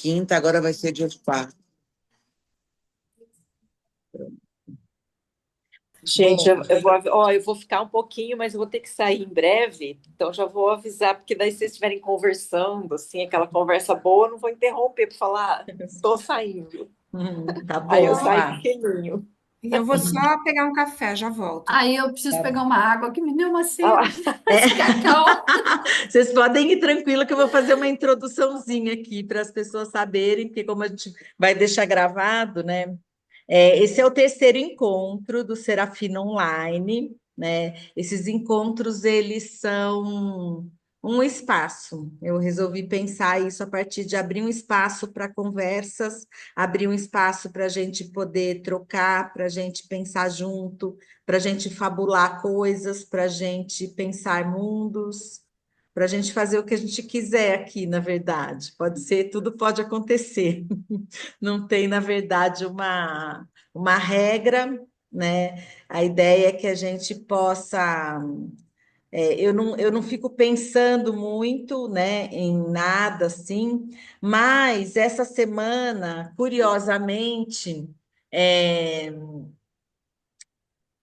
quinta, agora vai ser dia de quarta. Gente, eu vou ficar um pouquinho, mas eu vou ter que sair em breve, então já vou avisar, porque daí se vocês estiverem conversando, assim, aquela conversa boa, eu não vou interromper para falar, tô saindo. Tá Aí bom, eu vai saio lá. pequenininho. E eu vou só pegar um café, já volto. Aí eu preciso Tá pegar bom. uma água que me deu uma Ah lá. sede. Esse cacau. Vocês podem ir tranquilo que eu vou fazer uma introduçãozinha aqui para as pessoas saberem, porque como a gente vai deixar gravado, né? Esse é o terceiro encontro do Serafina Online, né? Esses encontros, eles são um espaço. Eu resolvi pensar isso a partir de abrir um espaço para conversas, abrir um espaço para a gente poder trocar, para a gente pensar junto, para a gente fabular coisas, para a gente pensar mundos, para a gente fazer o que a gente quiser aqui, na verdade. Pode ser, tudo pode acontecer. Não tem, na verdade, uma regra, né? A ideia é que a gente possa. Eu não fico pensando muito, né, em nada assim, mas essa semana, curiosamente, é,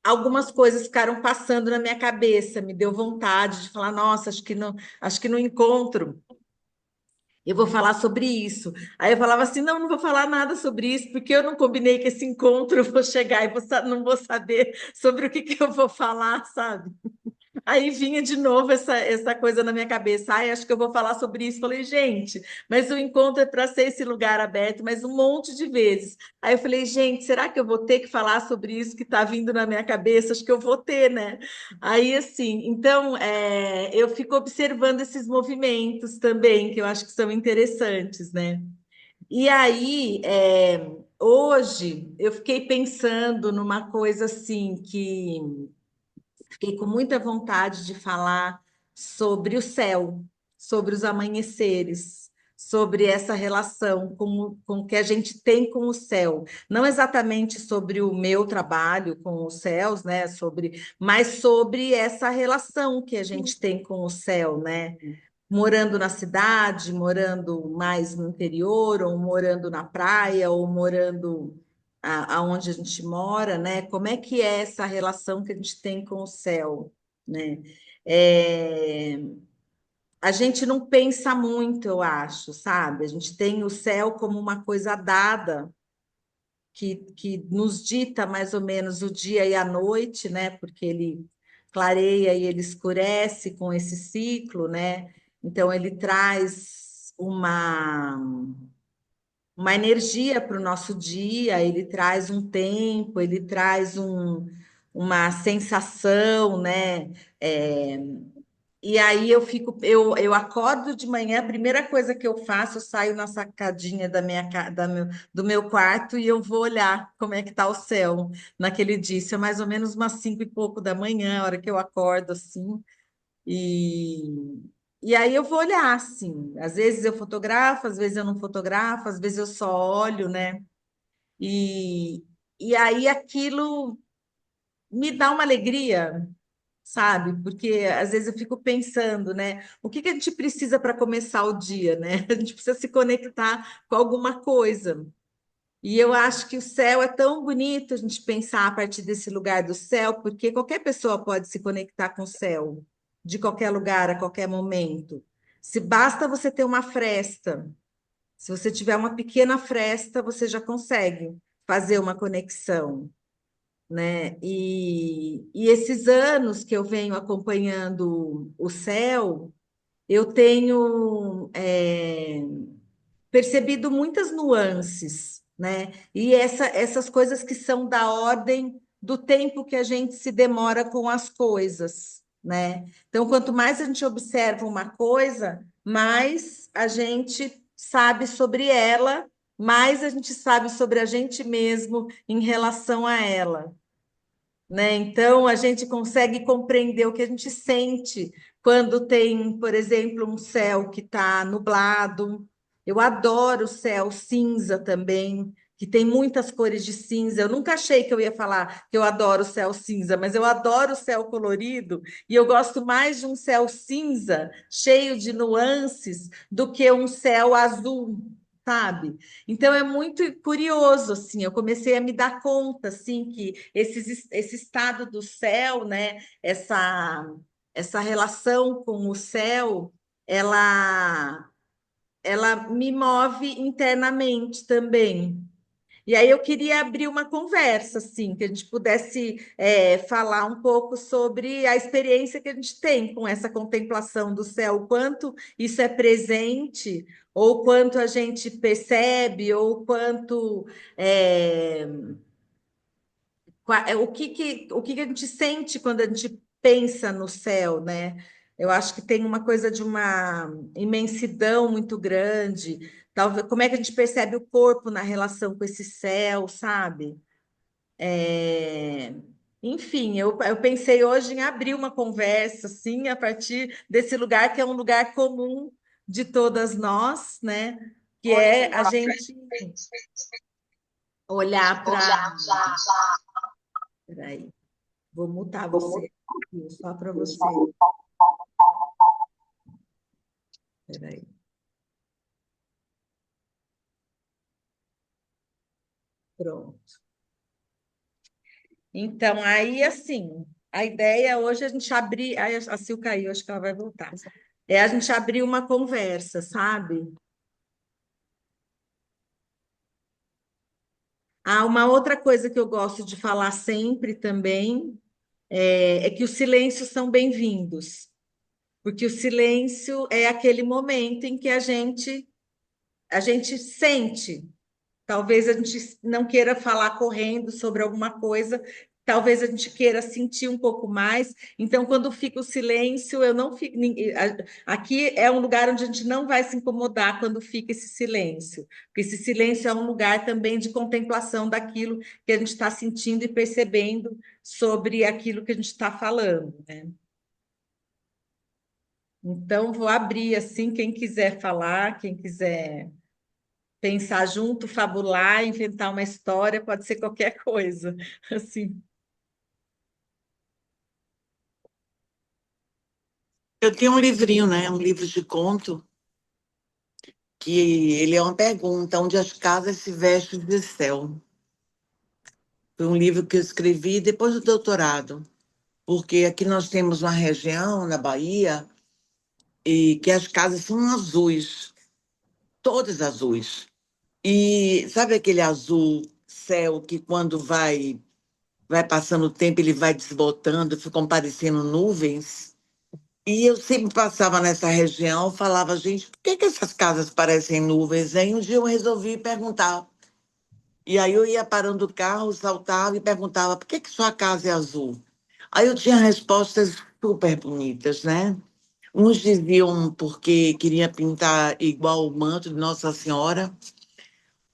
algumas coisas ficaram passando na minha cabeça, me deu vontade de falar, nossa, acho que no encontro eu vou falar sobre isso. Aí eu falava assim, não, não vou falar nada sobre isso, porque eu não combinei que esse encontro eu vou chegar e não vou saber sobre o que que eu vou falar, sabe? Aí vinha de novo essa coisa na minha cabeça. Ai, acho que eu vou falar sobre isso. Falei, gente, mas o encontro é para ser esse lugar aberto, mas um monte de vezes. Aí eu falei, gente, será que eu vou ter que falar sobre isso que está vindo na minha cabeça? Acho que eu vou ter, né? Aí, assim, então, eu fico observando esses movimentos também, que eu acho que são interessantes, né? E aí, hoje, eu fiquei pensando numa coisa assim que fiquei com muita vontade de falar sobre o céu, sobre os amanheceres, sobre essa relação com que a gente tem com o céu. Não exatamente sobre o meu trabalho com os céus, né? Mas sobre essa relação que a gente tem com o céu, né? Morando na cidade, morando mais no interior, ou morando na praia, ou morando aonde a gente mora, né? Como é que é essa relação que a gente tem com o céu, né? É, a gente não pensa muito, eu acho, sabe? A gente tem o céu como uma coisa dada, que nos dita mais ou menos o dia e a noite, né? Porque ele clareia e ele escurece com esse ciclo, né? Então ele traz uma energia para o nosso dia, ele traz um tempo, ele traz uma sensação, né? É, e aí eu acordo de manhã, a primeira coisa que eu faço, eu saio na sacadinha do meu quarto e eu vou olhar como é que está o céu naquele dia. Isso é mais ou menos umas 5 e pouco da manhã, a hora que eu acordo assim. E, e aí eu vou olhar assim. Às vezes eu fotografo, às vezes eu não fotografo, às vezes eu só olho, né? E, e aí aquilo me dá uma alegria, sabe? Porque às vezes eu fico pensando, né? O que que a gente precisa para começar o dia, né? A gente precisa se conectar com alguma coisa. E eu acho que o céu é tão bonito a gente pensar a partir desse lugar do céu, porque qualquer pessoa pode se conectar com o céu, de qualquer lugar, a qualquer momento. Se basta você ter uma fresta, se você tiver uma pequena fresta, você já consegue fazer uma conexão, né? E esses anos que eu venho acompanhando o céu, eu tenho percebido muitas nuances, né? E essas coisas que são da ordem do tempo que a gente se demora com as coisas, né? Então, quanto mais a gente observa uma coisa, mais a gente sabe sobre ela, mais a gente sabe sobre a gente mesmo em relação a ela, né? Então, a gente consegue compreender o que a gente sente quando tem, por exemplo, um céu que está nublado. Eu adoro o céu cinza também, que tem muitas cores de cinza. Eu nunca achei que eu ia falar que eu adoro o céu cinza, mas eu adoro o céu colorido e eu gosto mais de um céu cinza, cheio de nuances, do que um céu azul, sabe? Então é muito curioso, assim, eu comecei a me dar conta, assim, que esse estado do céu, né, essa relação com o céu, ela, ela me move internamente também. E aí eu queria abrir uma conversa, assim, que a gente pudesse falar um pouco sobre a experiência que a gente tem com essa contemplação do céu, o quanto isso é presente, ou quanto a gente percebe, ou quanto é, o que que a gente sente quando a gente pensa no céu, né? Eu acho que tem uma coisa de uma imensidão muito grande. Talvez, como é que a gente percebe o corpo na relação com esse céu, sabe? É, Enfim, eu pensei hoje em abrir uma conversa, assim, a partir desse lugar que é um lugar comum de todas nós, né? Que é a gente olhar para. Peraí. Vou mutar você, só para você. Peraí. Pronto. Então, aí, assim, a ideia hoje é a gente abrir. Aí a Sil caiu, acho que ela vai voltar. É a gente abrir uma conversa, sabe? Uma outra coisa que eu gosto de falar sempre também é que os silêncios são bem-vindos, porque o silêncio é aquele momento em que a gente sente. Talvez a gente não queira falar correndo sobre alguma coisa, talvez a gente queira sentir um pouco mais. Então, quando fica o silêncio, eu não fico. Aqui é um lugar onde a gente não vai se incomodar quando fica esse silêncio, porque esse silêncio é um lugar também de contemplação daquilo que a gente está sentindo e percebendo sobre aquilo que a gente está falando, né? Então, vou abrir assim, quem quiser falar, quem quiser pensar junto, fabular, inventar uma história, pode ser qualquer coisa, assim. Eu tenho um livrinho, né? Um livro de conto, que ele é uma pergunta, onde as casas se vestem de céu. Foi um livro que eu escrevi depois do doutorado, porque aqui nós temos uma região na Bahia e que as casas são azuis, todas azuis. E sabe aquele azul céu que quando vai passando o tempo ele vai desbotando, ficam parecendo nuvens? E eu sempre passava nessa região, falava, gente, por que que essas casas parecem nuvens? Aí um dia eu resolvi perguntar. E aí eu ia parando o carro, saltava e perguntava, por que que sua casa é azul? Aí eu tinha respostas super bonitas, né? Uns diziam porque queria pintar igual o manto de Nossa Senhora,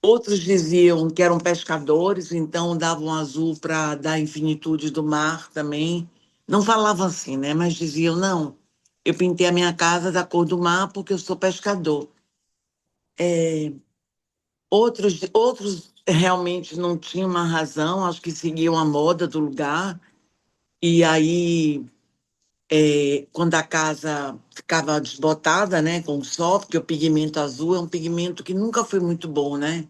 outros diziam que eram pescadores, então davam azul para dar a infinitude do mar também. Não falavam assim, né? Mas diziam, não, eu pintei a minha casa da cor do mar porque eu sou pescador. Outros realmente não tinham uma razão, acho que seguiam a moda do lugar. E aí, quando a casa ficava desbotada, né, com o sol, porque o pigmento azul é um pigmento que nunca foi muito bom, né?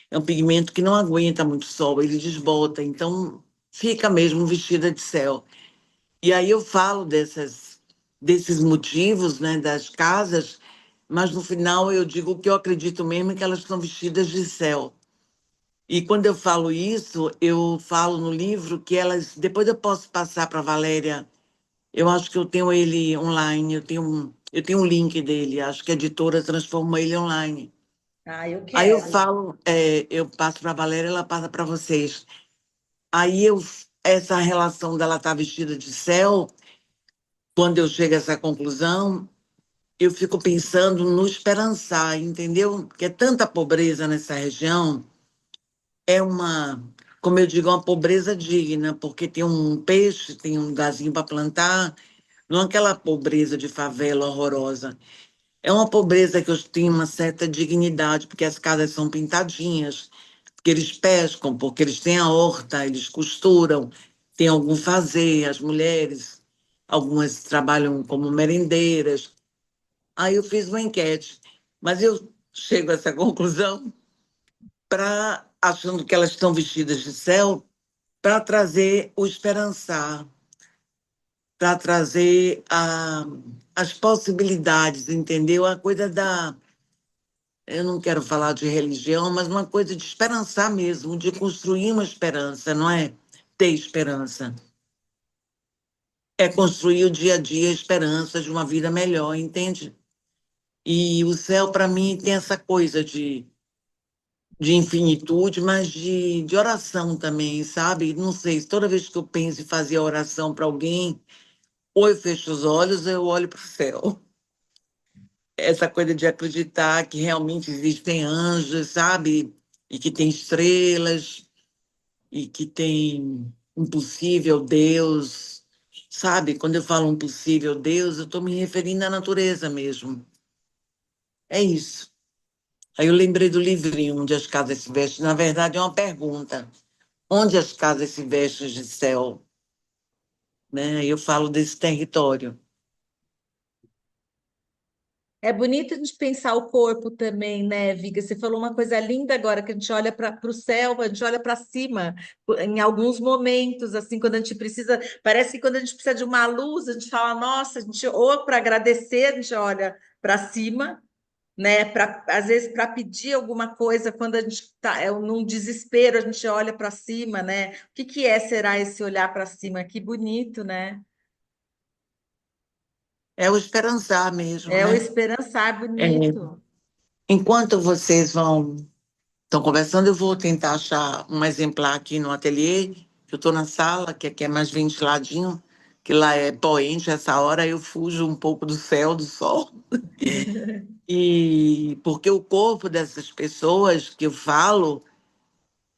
É um pigmento que não aguenta muito sol, ele desbota, então fica mesmo vestida de céu. E aí eu falo desses motivos, né, das casas, mas no final eu digo que eu acredito mesmo que elas estão vestidas de céu. E quando eu falo isso, eu falo no livro que elas. Depois eu posso passar para a Valéria. Eu acho que eu tenho ele online, eu tenho um link dele, acho que a editora transformou ele online. Eu Aí eu quero. falo, eu passo para a Valéria, ela passa para vocês. Aí essa relação dela estar vestida de céu, quando eu chego a essa conclusão, eu fico pensando no esperançar, entendeu? Que é tanta pobreza nessa região, é uma, como eu digo, uma pobreza digna, porque tem um peixe, tem um lugarzinho para plantar, não aquela pobreza de favela horrorosa. É uma pobreza que tem uma certa dignidade, porque as casas são pintadinhas, porque eles pescam, porque eles têm a horta, eles costuram, tem algum fazer, as mulheres, algumas trabalham como merendeiras. Aí eu fiz uma enquete, mas eu chego a essa conclusão, achando que elas estão vestidas de céu, para trazer o esperançar, para trazer as possibilidades, entendeu? A coisa da. Eu não quero falar de religião, mas uma coisa de esperançar mesmo, de construir uma esperança, não é ter esperança. É construir o dia a dia a esperança de uma vida melhor, entende? E o céu, para mim, tem essa coisa de infinitude, mas de oração também, sabe? Não sei, toda vez que eu penso em fazer oração para alguém, ou eu fecho os olhos, ou eu olho para o céu. Essa coisa de acreditar que realmente existem anjos, sabe? E que tem estrelas, e que tem um possível Deus, sabe? Quando eu falo um possível Deus, eu estou me referindo à natureza mesmo. É isso. Aí eu lembrei do livrinho Onde as Casas se Vestem. Na verdade, é uma pergunta. Onde as casas se vestem de céu? Né? Eu falo desse território. É bonito a gente pensar o corpo também, né, Viga? Você falou uma coisa linda agora, que a gente olha para o céu, a gente olha para cima, em alguns momentos, assim, quando a gente precisa, parece que quando a gente precisa de uma luz, a gente fala, nossa, a gente, ou para agradecer, a gente olha para cima, né? Às vezes, para pedir alguma coisa, quando a gente está num desespero, a gente olha para cima, né? O que que é, será esse olhar para cima? Que bonito, né? É o esperançar mesmo, É o né? esperançar É, bonito. enquanto vocês estão conversando, eu vou tentar achar um exemplar aqui no ateliê, que eu estou na sala, que aqui é mais ventiladinho, que lá é poente, essa hora eu fujo um pouco do céu, do sol. E porque o corpo dessas pessoas que eu falo,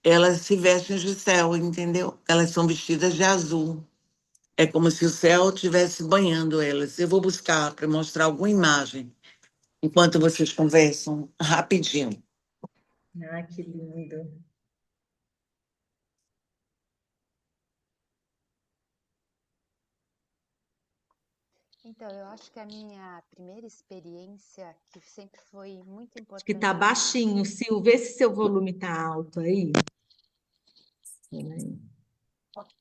elas se vestem de céu, entendeu? Elas são vestidas de azul. É como se o céu estivesse banhando elas. Eu vou buscar para mostrar alguma imagem enquanto vocês conversam rapidinho. Ah, que lindo. Então, eu acho que a minha primeira experiência, que sempre foi muito Acho que tá importante para mim. baixinho, Sil. Vê se seu volume tá alto aí. Peraí.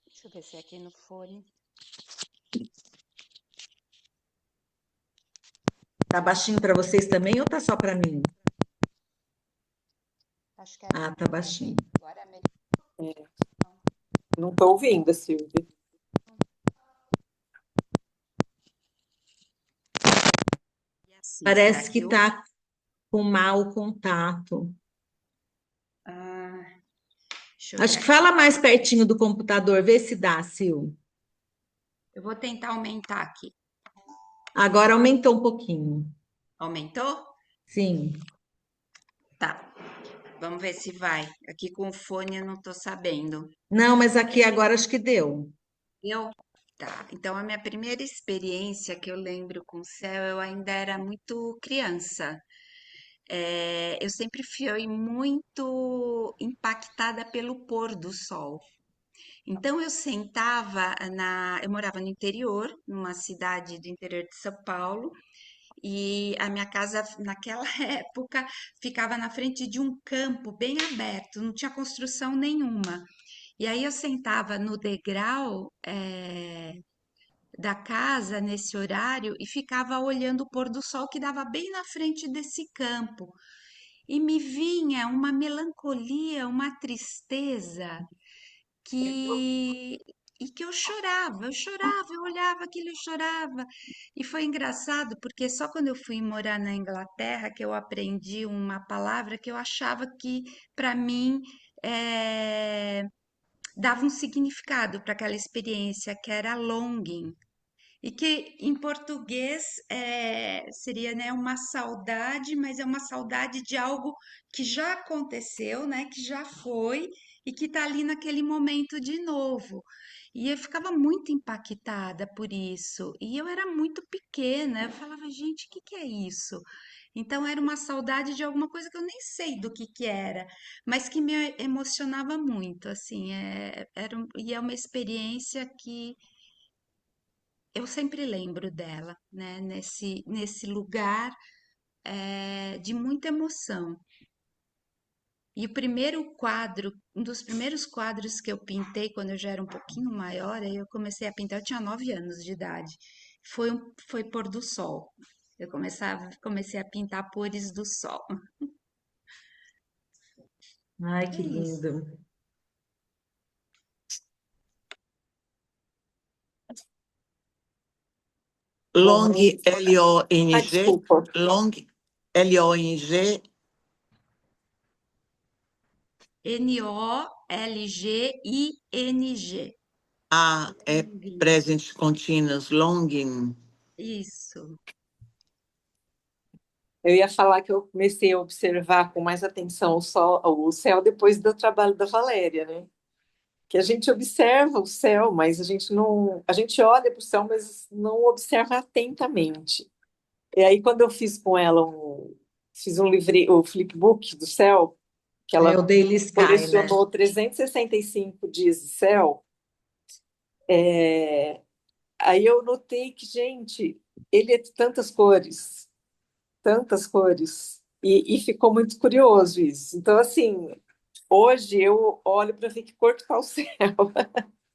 Deixa eu ver se é aqui no fone. Tá baixinho para vocês também ou tá só para mim? Acho que é Ah, tá baixinho. agora é melhor. Não estou ouvindo, Silvia. Assim, será Parece que que eu? tá com mau contato. Ah, deixa eu ver Acho que aqui. fala mais pertinho do computador, vê se dá, Sil. Eu vou tentar aumentar aqui. Agora aumentou um pouquinho. Aumentou? Sim. Tá. Vamos ver se vai. Aqui com o fone eu não tô sabendo. Não, mas aqui agora acho que deu. Eu? Tá. Então, a minha primeira experiência que eu lembro com o céu, eu ainda era muito criança. Eu sempre fui muito impactada pelo pôr do sol. Então eu sentava eu morava no interior, numa cidade do interior de São Paulo, e a minha casa naquela época ficava na frente de um campo bem aberto, não tinha construção nenhuma. E aí eu sentava no degrau, da casa nesse horário e ficava olhando o pôr do sol que dava bem na frente desse campo. E me vinha uma melancolia, uma tristeza que e que eu olhava aquilo e chorava. E foi engraçado porque só quando eu fui morar na Inglaterra que eu aprendi uma palavra que eu achava que para mim dava um significado para aquela experiência, que era longing. E que em português seria, né, uma saudade, mas é uma saudade de algo que já aconteceu, né, que já foi e que está ali naquele momento de novo. E eu ficava muito impactada por isso. E eu era muito pequena, eu falava, gente, o que que é isso? Então era uma saudade de alguma coisa que eu nem sei do que era, mas que me emocionava muito, assim, e é uma experiência que eu sempre lembro dela, né? Nesse lugar de muita emoção. E o primeiro quadro, um dos primeiros quadros que eu pintei quando eu já era um pouquinho maior, aí eu comecei a pintar, eu tinha 9 anos de idade. Foi pôr do sol. Comecei a pintar pores do sol. Ai, É que isso. lindo. Long, Bom, Long, desculpa. Long, Long, Nolging. é present continuous, longing. Isso. Eu ia falar que eu comecei a observar com mais atenção o céu depois do trabalho da Valéria, né? Que a gente observa o céu, mas a gente não, a gente olha para o céu, mas não observa atentamente. E aí quando eu fiz com ela fiz um livre, o flipbook do céu, que É ela o Daily Sky, né? colecionou 365 dias de céu, aí eu notei que, gente, ele é de tantas cores, e ficou muito curioso isso. Então, assim, hoje eu olho para ver que cor que está o céu,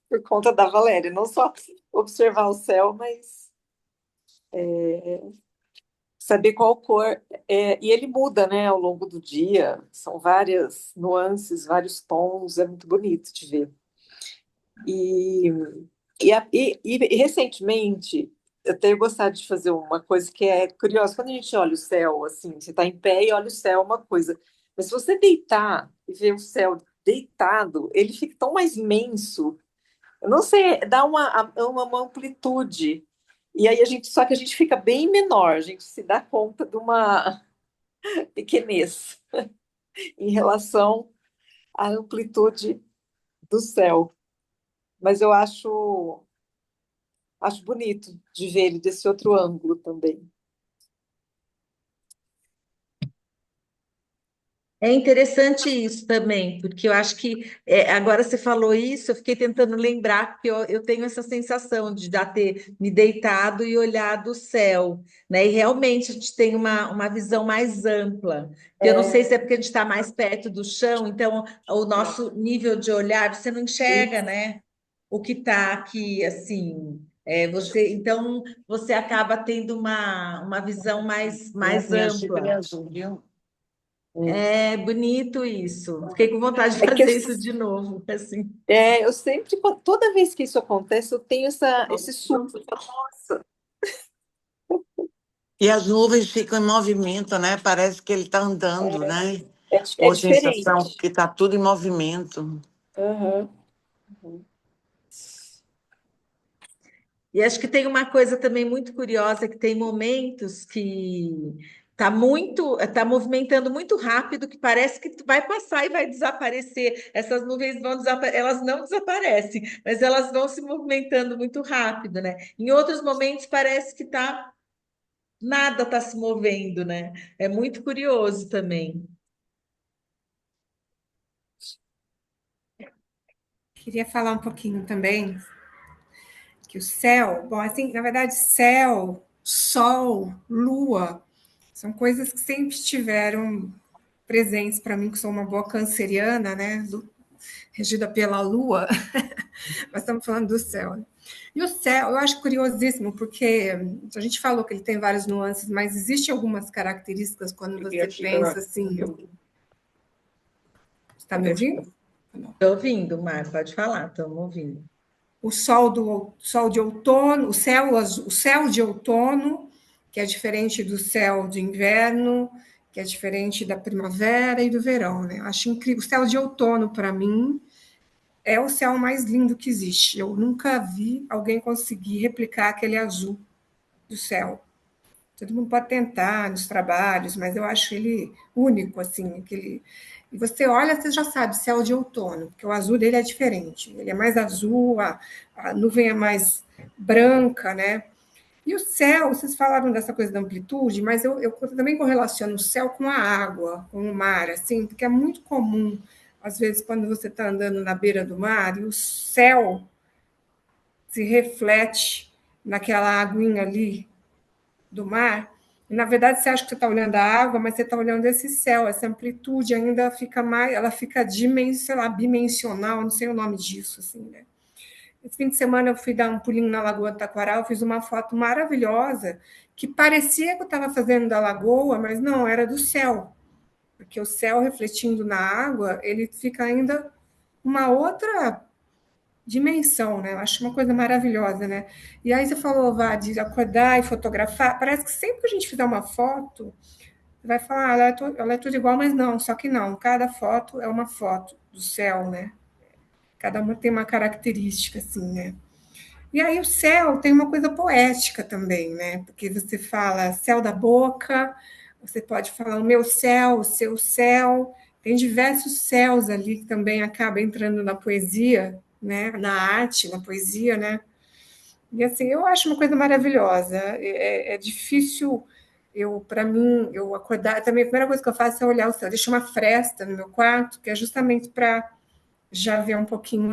por conta da Valéria, não só observar o céu, mas saber qual cor. E ele muda, né, ao longo do dia, são várias nuances, vários tons, é muito bonito de ver. E, e recentemente, eu tenho gostado de fazer uma coisa que é curiosa. Quando a gente olha o céu, assim, você está em pé e olha o céu, é uma coisa. Mas se você deitar e ver o céu deitado, ele fica tão mais imenso. Eu não sei, dá uma amplitude. E aí só que a gente fica bem menor, a gente se dá conta de uma pequenez em relação à amplitude do céu. Mas eu acho bonito de ver ele desse outro ângulo também. É interessante isso também, porque eu acho que agora você falou isso, eu fiquei tentando lembrar, porque eu tenho essa sensação de já ter me deitado e olhado o céu, né? E realmente a gente tem uma visão mais ampla. Eu não sei se é porque a gente está mais perto do chão, então o nosso nível de olhar, você não enxerga, né? O que está aqui, assim. Então você acaba tendo uma visão mais Minha xícara é ampla. azul, viu? É bonito isso. Fiquei com vontade de É que fazer isso de novo, assim. eu sempre, toda vez que isso acontece, eu tenho esse surto. Eu falo, nossa, E as nuvens ficam em movimento, né? Parece que ele está andando, né? é Ou sensação diferente. que está tudo em movimento. Aham. E acho que tem uma coisa também muito curiosa, que tem momentos que está movimentando muito rápido, que parece que vai passar e vai desaparecer. Essas nuvens elas não desaparecem, mas elas vão se movimentando muito rápido, né? Em outros momentos parece que nada está se movendo, né? É muito curioso também. Queria falar um pouquinho também que o céu, bom, assim, na verdade, céu, sol, lua, são coisas que sempre estiveram presentes para mim, que sou uma boa canceriana, né? Regida pela lua, mas estamos falando do céu. Né? E o céu, eu acho curiosíssimo, porque a gente falou que ele tem várias nuances, mas existem algumas características quando você pensa assim. Está me ouvindo? Estou ouvindo, Mar, pode falar, estamos ouvindo. O sol de outono, o céu de outono, que é diferente do céu de inverno, que é diferente da primavera e do verão. Né? Eu acho incrível. O céu de outono, para mim, é o céu mais lindo que existe. Eu nunca vi alguém conseguir replicar aquele azul do céu. Todo mundo pode tentar nos trabalhos, mas eu acho ele único, assim, aquele. E você olha, você já sabe, céu de outono, porque o azul dele é diferente. Ele é mais azul, a nuvem é mais branca, né? E o céu, vocês falaram dessa coisa da amplitude, mas eu também correlaciono o céu com a água, com o mar, assim, porque é muito comum, às vezes, quando você está andando na beira do mar e o céu se reflete naquela aguinha ali do mar, Na verdade, você acha que você está olhando a água, mas você está olhando esse céu, essa amplitude ainda fica mais, ela fica sei lá, bimensional, não sei o nome disso, assim, né? Esse fim de semana eu fui dar um pulinho na Lagoa do Taquaral, fiz uma foto maravilhosa, que parecia que eu estava fazendo da lagoa, mas não, era do céu, porque o céu refletindo na água, ele fica ainda uma outra dimensão, né? Eu acho uma coisa maravilhosa, né? E aí você falou, Vá, de acordar e fotografar. Parece que sempre que a gente fizer uma foto, você vai falar, ah, ela é tudo igual, mas não, só que não. Cada foto é uma foto do céu, né? Cada uma tem uma característica, assim, né? E aí o céu tem uma coisa poética também, né? Porque você fala céu da boca, você pode falar o meu céu, o seu céu. Tem diversos céus ali que também acaba entrando na poesia, né? Na arte, na poesia, né? E assim, eu acho uma coisa maravilhosa. É difícil para mim, eu acordar. Também a primeira coisa que eu faço é olhar o céu. Eu deixo uma fresta no meu quarto, que é justamente para já ver um pouquinho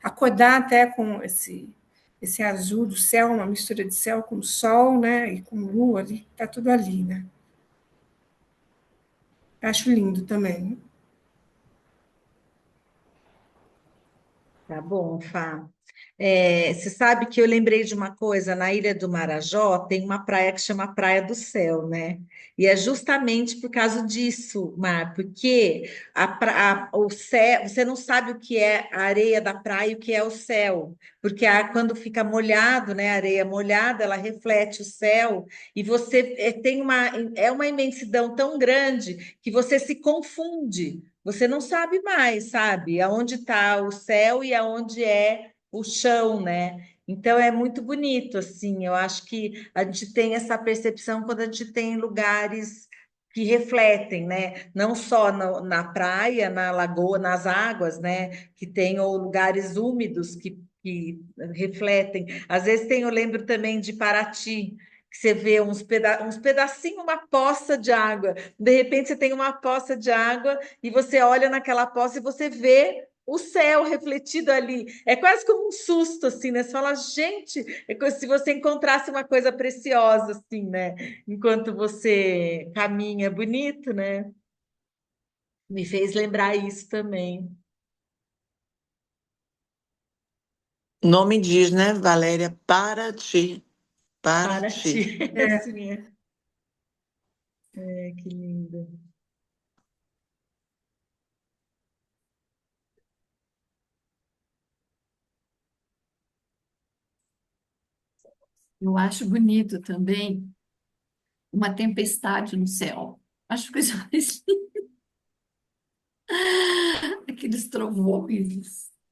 acordar até com esse azul do céu, uma mistura de céu com sol, né? E com lua ali, tá tudo ali, né? Acho lindo também. Tá bom, Fá. Você sabe que eu lembrei de uma coisa, na Ilha do Marajó tem uma praia que chama Praia do Céu, né? E é justamente por causa disso, Mar, porque o céu, você não sabe o que é a areia da praia e o que é o céu, porque quando fica molhado, né, a areia molhada, ela reflete o céu e você tem uma imensidão tão grande que você se confunde. Você não sabe mais, sabe, aonde está o céu e aonde é o chão, né? Então é muito bonito, assim. Eu acho que a gente tem essa percepção quando a gente tem lugares que refletem, né? Não só na praia, na lagoa, nas águas, né? Que tem ou lugares úmidos que refletem. Às vezes tem, eu lembro também de Paraty, que você vê uns pedacinhos, uma poça de água. De repente você tem uma poça de água e você olha naquela poça e você vê o céu refletido ali. É quase como um susto, assim, né? Você fala, gente, é como se você encontrasse uma coisa preciosa, assim, né? Enquanto você caminha, bonito, né? Me fez lembrar isso também. O nome diz, né, Valéria? Paraty. Paraty, Paraty. assim, que lindo. Eu acho bonito também uma tempestade no céu. Acho que isso aqueles trovões,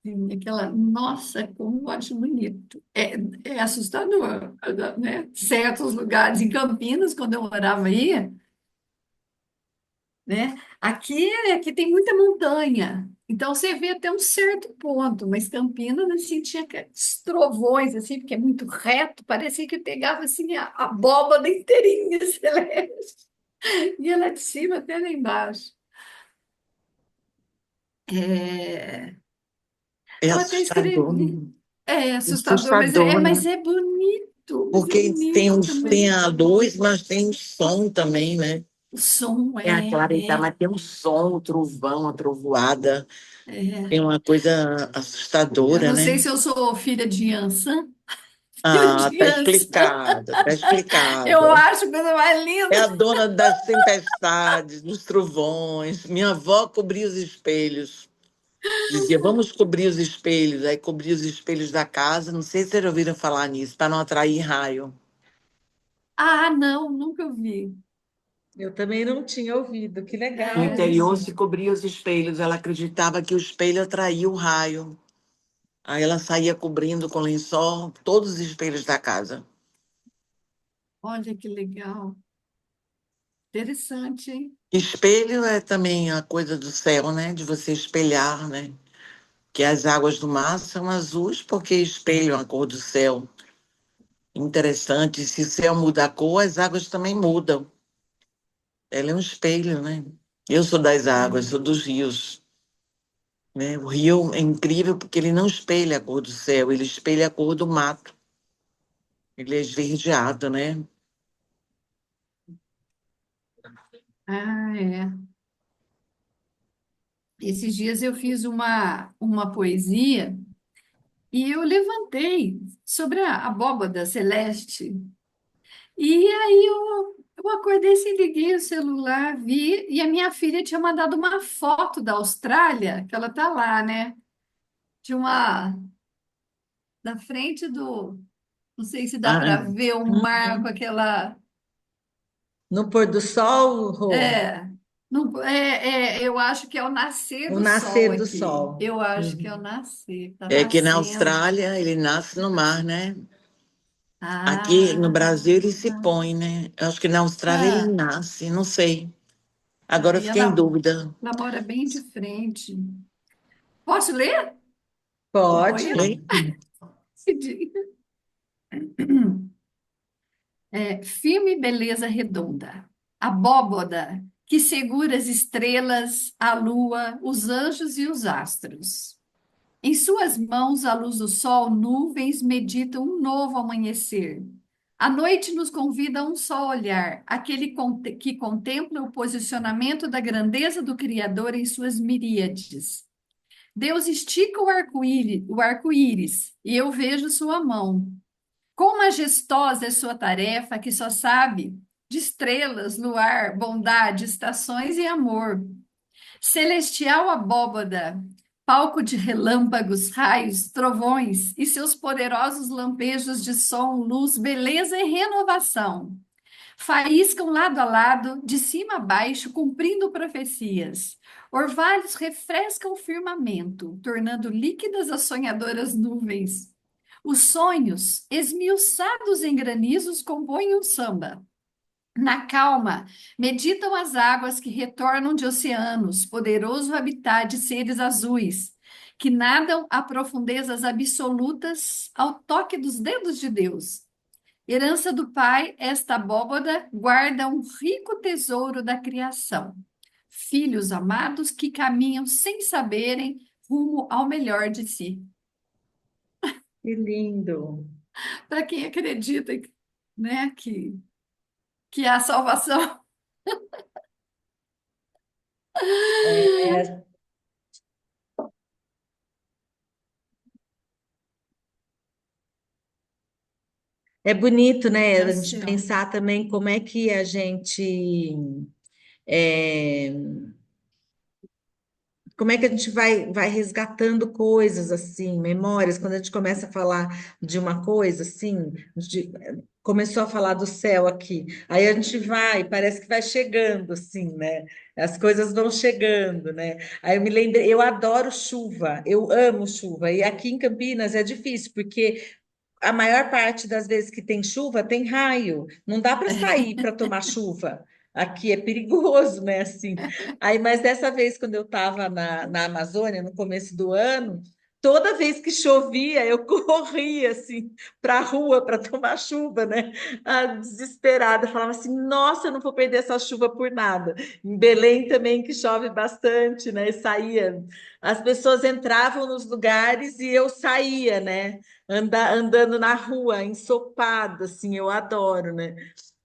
assim, aquela, nossa, como eu acho bonito. É assustador, né? Certos lugares em Campinas, quando eu morava aí, né? Aqui tem muita montanha, então você vê até um certo ponto, mas Campinas assim tinha aqueles trovões assim, porque é muito reto, parecia que pegava assim a abóbada inteirinha celeste, ia lá de cima até lá embaixo. É, É eu até assustador, escrevi. né? É assustador, Assustador, mas né? é Porque bonito tem também. a luz, mas tem o som também, né? O som É a claridade, mas tem um som, um trovão, a trovoada. Tem é. uma coisa Eu assustadora, não né? sei se eu sou filha de Yansan, filha Ah, de tá Yansan. explicado, tá Eu explicado. acho a coisa mais É a linda. dona das tempestades, dos trovões. Minha avó cobria os espelhos. Dizia, vamos cobrir os espelhos. Aí cobria os espelhos da casa. Não sei se vocês já ouviram falar nisso, para não atrair raio. Ah, não, nunca vi. Eu também não tinha ouvido, que No legal É, interior isso. se cobria os espelhos. Ela acreditava que o espelho atraía o raio. Aí ela saía cobrindo com lençol todos os espelhos da casa. olha que legal. Interessante, hein? Espelho é também a coisa do céu, né? De você espelhar, né? Que as águas do mar são azuis porque espelham a cor do céu. Interessante, se o céu muda a cor, as águas também mudam. Ela é um espelho, né? Eu sou das águas, sou dos rios, né? O rio é incrível porque ele não espelha a cor do céu, ele espelha a cor do mato. Ele é esverdeado, né? Ah, é. Esses dias eu fiz uma poesia e eu levantei sobre a abóbada celeste. E aí eu acordei, assim, liguei o celular, vi, e a minha filha tinha mandado uma foto da Austrália, que ela tá lá, né? De uma, da frente do, não sei se dá Ah, para ver o mar com Uhum. aquela, No pôr do sol, Rô, é, não, eu acho que é o nascer o do sol nascer do aqui. sol. Eu acho que é o Uhum. nascer, tá é que na nascendo. Austrália ele nasce no mar, né? Aqui no Ah, Brasil ele se põe, né? Eu acho que na Austrália ele ah, nasce, não sei. Agora eu aí fiquei em dúvida. ela mora bem de frente. Posso ler o Pode. poema? Lê? Firme beleza redonda, abóboda que segura as estrelas, a lua, os anjos e os astros. Em suas mãos, à luz do sol, nuvens meditam um novo amanhecer. A noite nos convida a um só olhar, aquele que contempla o posicionamento da grandeza do Criador em suas miríades. Deus estica o arco-íris, e eu vejo sua mão. Quão majestosa é sua tarefa, que só sabe de estrelas, luar, bondade, estações e amor. Celestial abóbada, palco de relâmpagos, raios, trovões e seus poderosos lampejos de som, luz, beleza e renovação. Faíscam lado a lado, de cima a baixo, cumprindo profecias. Orvalhos refrescam o firmamento, tornando líquidas as sonhadoras nuvens. Os sonhos, esmiuçados em granizos, compõem um samba. Na calma, meditam as águas que retornam de oceanos, poderoso habitat de seres azuis, que nadam a profundezas absolutas ao toque dos dedos de Deus. Herança do Pai, esta abóbada guarda um rico tesouro da criação. Filhos amados que caminham sem saberem rumo ao melhor de si. Que lindo. Para quem acredita, né, que a salvação. É, é bonito, né? A gente Nasceu. pensar também como é que a gente é, como é que a gente vai resgatando coisas assim, memórias, quando a gente começa a falar de uma coisa assim, começou a falar do céu aqui, aí a gente vai, parece que vai chegando assim, né? As coisas vão chegando, né? Aí eu me lembrei, eu adoro chuva, eu amo chuva, e aqui em Campinas é difícil, porque a maior parte das vezes que tem chuva, tem raio. Não dá para sair para tomar chuva. Aqui é perigoso, né? Assim. Aí, mas dessa vez, quando eu estava na Amazônia, no começo do ano, toda vez que chovia, eu corria assim para a rua para tomar chuva, né? Desesperada, falava assim: nossa, eu não vou perder essa chuva por nada. Em Belém também, que chove bastante, né? E saía. As pessoas entravam nos lugares e eu saía, né? Andando na rua, ensopado, assim, eu adoro, né?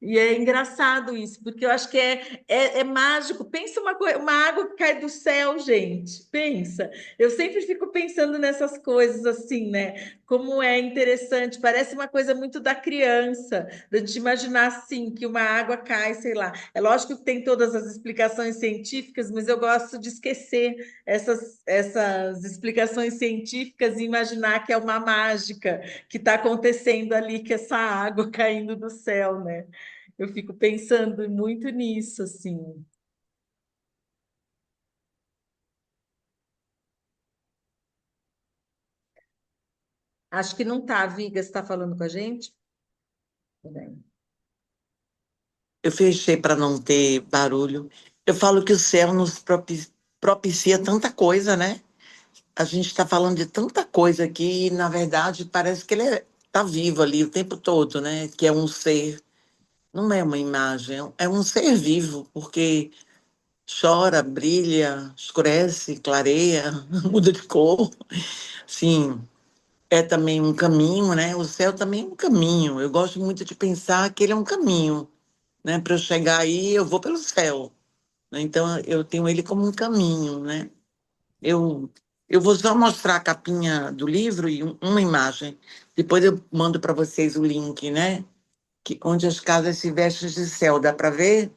E é engraçado isso, porque eu acho que é mágico. Pensa uma água que cai do céu, gente. Pensa. Eu sempre fico pensando nessas coisas assim, né? Como é interessante. Parece uma coisa muito da criança, de gente imaginar assim, que uma água cai, sei lá. É lógico que tem todas as explicações científicas, mas eu gosto de esquecer essas explicações científicas e imaginar que é uma mágica que está acontecendo ali, que essa água caindo do céu, né? Eu fico pensando muito nisso, assim. Acho que não tá, Viga, você está falando com a gente? Peraí. Eu fechei para não ter barulho. Eu falo que o céu nos propicia tanta coisa, né? A gente está falando de tanta coisa aqui e, na verdade, parece que ele está vivo ali o tempo todo, né? Que é um ser, não é uma imagem, é um ser vivo, porque chora, brilha, escurece, clareia, muda de cor. Sim, é também um caminho, né? O céu também é um caminho. Eu gosto muito de pensar que ele é um caminho, né? Para eu chegar aí, eu vou pelo céu. né? Então, eu tenho ele como um caminho, né? Eu, eu vou só mostrar a capinha do livro e uma imagem. Depois eu mando para vocês o link, né? Onde as casas se vestem de céu, dá para ver?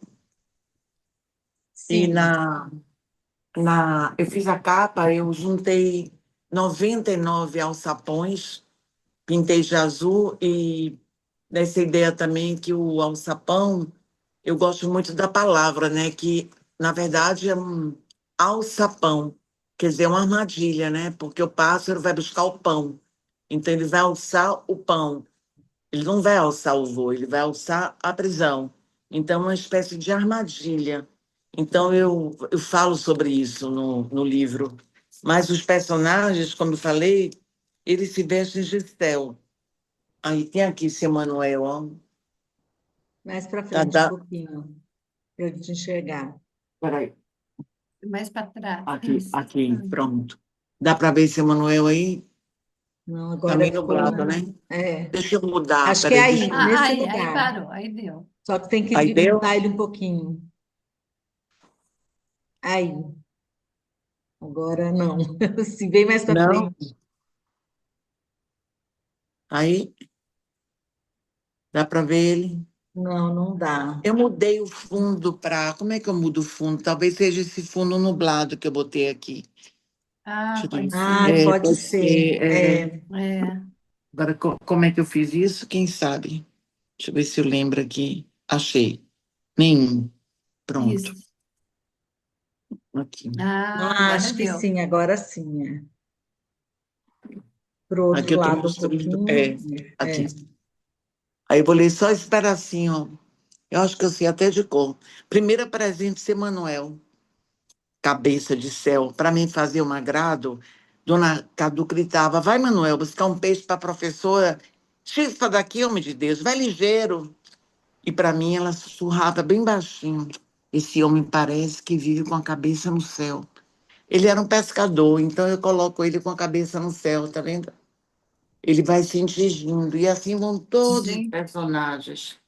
E Sim. eu fiz a capa, eu juntei 99 alçapões, pintei de azul e dessa ideia também que o alçapão, eu gosto muito da palavra, né? Que, na verdade, é um alçapão, quer dizer, é uma armadilha, né? Porque o pássaro vai buscar o pão. Então, ele vai alçar o pão. Ele não vai alçar o voo, ele vai alçar a prisão. Então, é uma espécie de armadilha. Então, eu falo sobre isso no livro. Mas os personagens, como eu falei, eles se vestem de céu. Aí tem aqui seu Manuel, ó. Mais para Tá, frente um pouquinho, para eu te enxergar. peraí. Mais para trás. Isso. Aqui, pronto. Dá para ver seu Manuel aí? Não, Tá agora meio ficou. nublado, né? É, Deixa eu mudar, acho que é peraí, aí, deixa eu... Ah, nesse aí lugar. parou, aí deu. Só que tem que Aí mudar deu? ele um pouquinho. Aí, agora não. Se bem mais para frente. Não? Aí, dá para ver ele? Não, não dá. Eu mudei o fundo para... Como é que eu mudo o fundo? Talvez seja esse fundo nublado que eu botei aqui. Ah, Deixa eu pode ver. Ah, ser. pode Pode ser. ser. É, É, Agora, como é que eu fiz isso? Quem sabe? Deixa eu ver se eu lembro aqui. Achei. Nenhum. Pronto. isso. Aqui. Ah, ah, agora acho que deu. sim, agora sim. É. Pro Aqui outro eu estou lado um mostrando. pouquinho. Aqui. É. Aí eu vou ler só esse pedacinho. Eu acho que eu sei até de cor. Primeiro presente de Manuel, cabeça de céu, para mim fazer um agrado. Dona Cadu gritava: Vai, Manuel, buscar um peixe para a professora. Chispa daqui, homem de Deus, vai ligeiro. E para mim ela sussurrava bem baixinho: Esse homem parece que vive com a cabeça no céu. Ele era um pescador, então eu coloco ele com a cabeça no céu, tá vendo? Ele vai se intrigindo. E assim vão todos os Gente, personagens.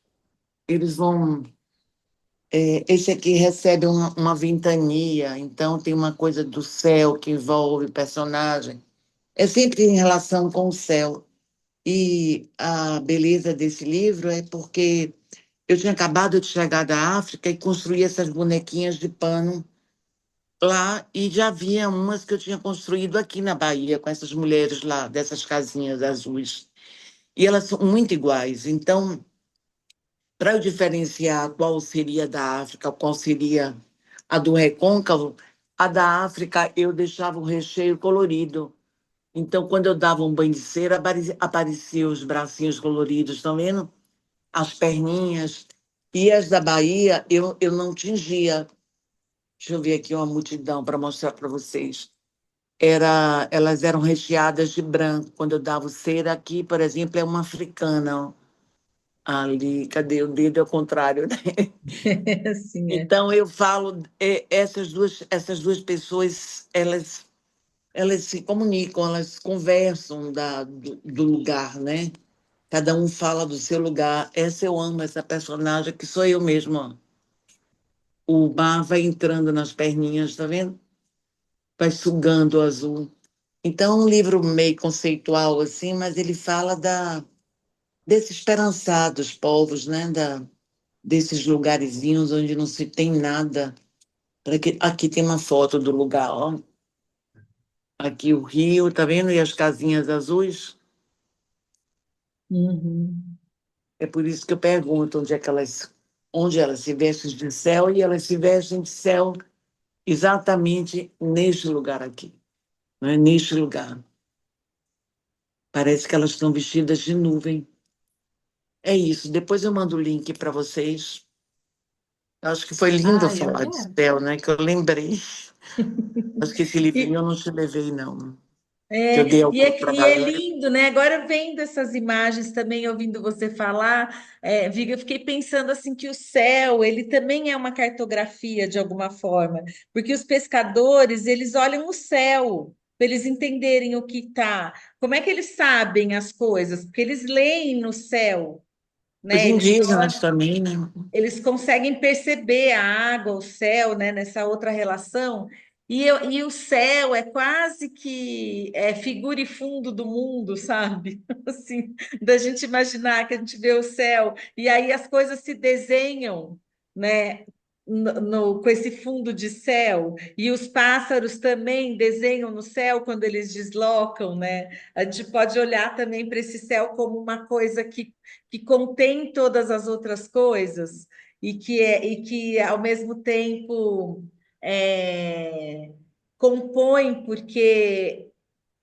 Eles vão. Esse aqui recebe uma ventania, então tem uma coisa do céu que envolve o personagem. É sempre em relação com o céu. E a beleza desse livro é porque eu tinha acabado de chegar da África e construí essas bonequinhas de pano lá, e já havia umas que eu tinha construído aqui na Bahia, com essas mulheres lá, dessas casinhas azuis. E elas são muito iguais. Então, para eu diferenciar qual seria da África, qual seria a do recôncavo, a da África eu deixava o recheio colorido. Então, quando eu dava um banho de cera, apareciam os bracinhos coloridos, estão vendo? As perninhas. E as da Bahia eu não tingia. Deixa eu ver aqui uma multidão para mostrar para vocês. Elas eram recheadas de branco. Quando eu dava cera aqui, por exemplo, é uma africana, ó. Ali, cadê o dedo ao contrário, né? Sim, é. Então eu falo, essas duas pessoas, elas se comunicam, elas conversam do lugar, né? Cada um fala do seu lugar. Essa eu amo, essa personagem que sou eu mesma. O mar vai entrando nas perninhas, tá vendo? Vai sugando o azul. Então, é um livro meio conceitual, assim, mas ele fala desses esperançados povos, né? Desses lugarzinhos onde não se tem nada. Aqui tem uma foto do lugar, ó. Aqui o rio, tá vendo? E as casinhas azuis. Uhum. É por isso que eu pergunto onde elas se vestem de céu, e elas se vestem de céu exatamente neste lugar aqui, não é? Neste lugar. Parece que elas estão vestidas de nuvem. É isso. Depois eu mando o link para vocês. Eu acho que foi lindo ah, eu falar de quero. céu, né? Que eu lembrei. Acho que esse livrinho eu E, não te levei, não. Que eu dei É, e, algum é, para a e é galera. lindo, né? Agora vendo essas imagens também, ouvindo você falar, Viga, eu fiquei pensando assim que o céu, ele também é uma cartografia de alguma forma, porque os pescadores, eles olham o céu para eles entenderem o que está. Como é que eles sabem as coisas? Porque eles leem no céu, Os né? indígenas também, né? Eles conseguem perceber a água, o céu, né, nessa outra relação. E o céu é quase que figura e fundo do mundo, sabe? Assim, da gente imaginar que a gente vê o céu e aí as coisas se desenham, né, com esse fundo de céu. E os pássaros também desenham no céu quando eles deslocam, né? A gente pode olhar também para esse céu como uma coisa que contém todas as outras coisas e que ao mesmo tempo é, compõe, porque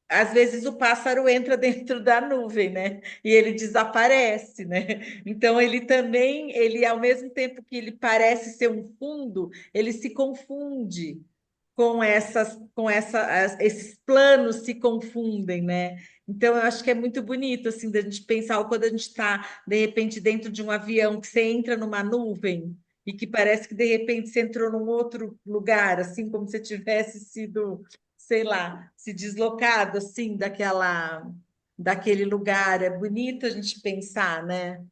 às vezes o pássaro entra dentro da nuvem, né? E ele desaparece, né? Então ele também, ele ao mesmo tempo que ele parece ser um fundo, ele se confunde esses planos se confundem, né? Então eu acho que é muito bonito assim da gente pensar quando a gente está de repente dentro de um avião que você entra numa nuvem e que parece que de repente você entrou num outro lugar, assim como se tivesse sido, sei lá, se deslocado assim daquele lugar. É bonito a gente pensar, né?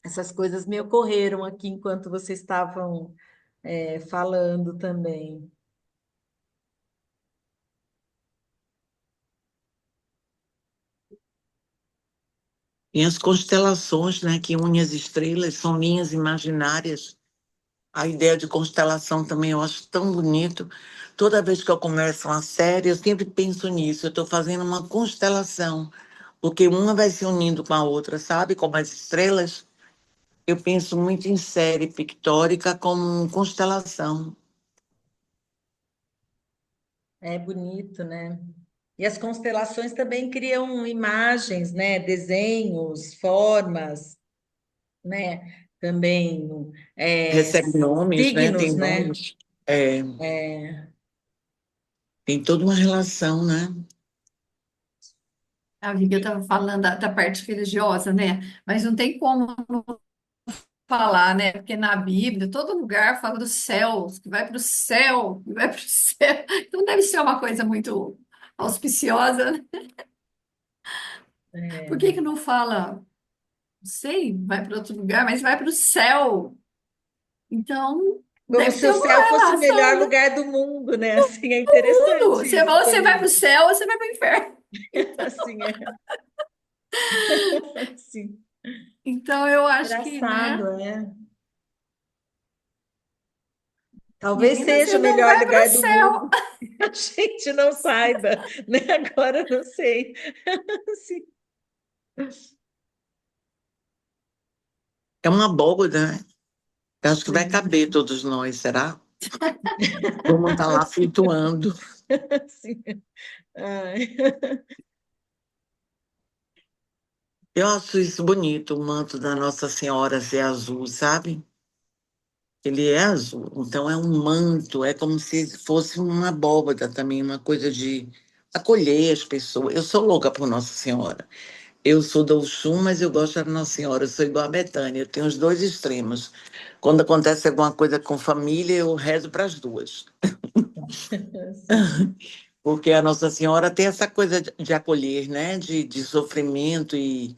Essas coisas me ocorreram aqui enquanto vocês estavam falando também. E as constelações, né, que unem as estrelas, são linhas imaginárias. A ideia de constelação também eu acho tão bonito. Toda vez que eu começo uma série, eu sempre penso nisso. Eu estou fazendo uma constelação, porque uma vai se unindo com a outra, sabe? Como as estrelas. Eu penso muito em série pictórica como constelação. É bonito, né? E as constelações também criam imagens, né? Desenhos, formas, né? Também Recebe nomes, né? Tem signos, né? nomes. É, tem toda uma relação, né? A Vivi estava falando da parte religiosa, né? Mas não tem como não falar, né? Porque na Bíblia, todo lugar fala do céu, que vai para o céu, que vai para o céu. Então deve ser uma coisa muito auspiciosa, né? Por que que não fala, não sei, vai para outro lugar, mas vai para o céu? Então Como deve se ter o uma céu fosse o relação, melhor né? lugar do mundo, né? Assim, é interessante Você, isso ou você vai para o também. céu ou você vai para o inferno. Assim, assim. Então eu acho que, Engraçado, né? é. Talvez Menina, seja você o não melhor vai para o lugar do céu. mundo. A gente não saiba, né? Agora eu não sei. Assim, É uma abóbora, né? Eu acho que vai sim, caber todos nós, será? Vamos estar lá flutuando. sim. Ai. Eu acho isso bonito, o manto da Nossa Senhora ser azul, sabe? Ele é azul, então é um manto, é como se fosse uma abóbora também, uma coisa de acolher as pessoas. Eu sou louca por Nossa Senhora. Eu sou do Oxum, mas eu gosto da Nossa Senhora, eu sou igual a Betânia, eu tenho os dois extremos. Quando acontece alguma coisa com família, eu rezo para as duas. Sim. Porque a Nossa Senhora tem essa coisa de acolher, né? De sofrimento, e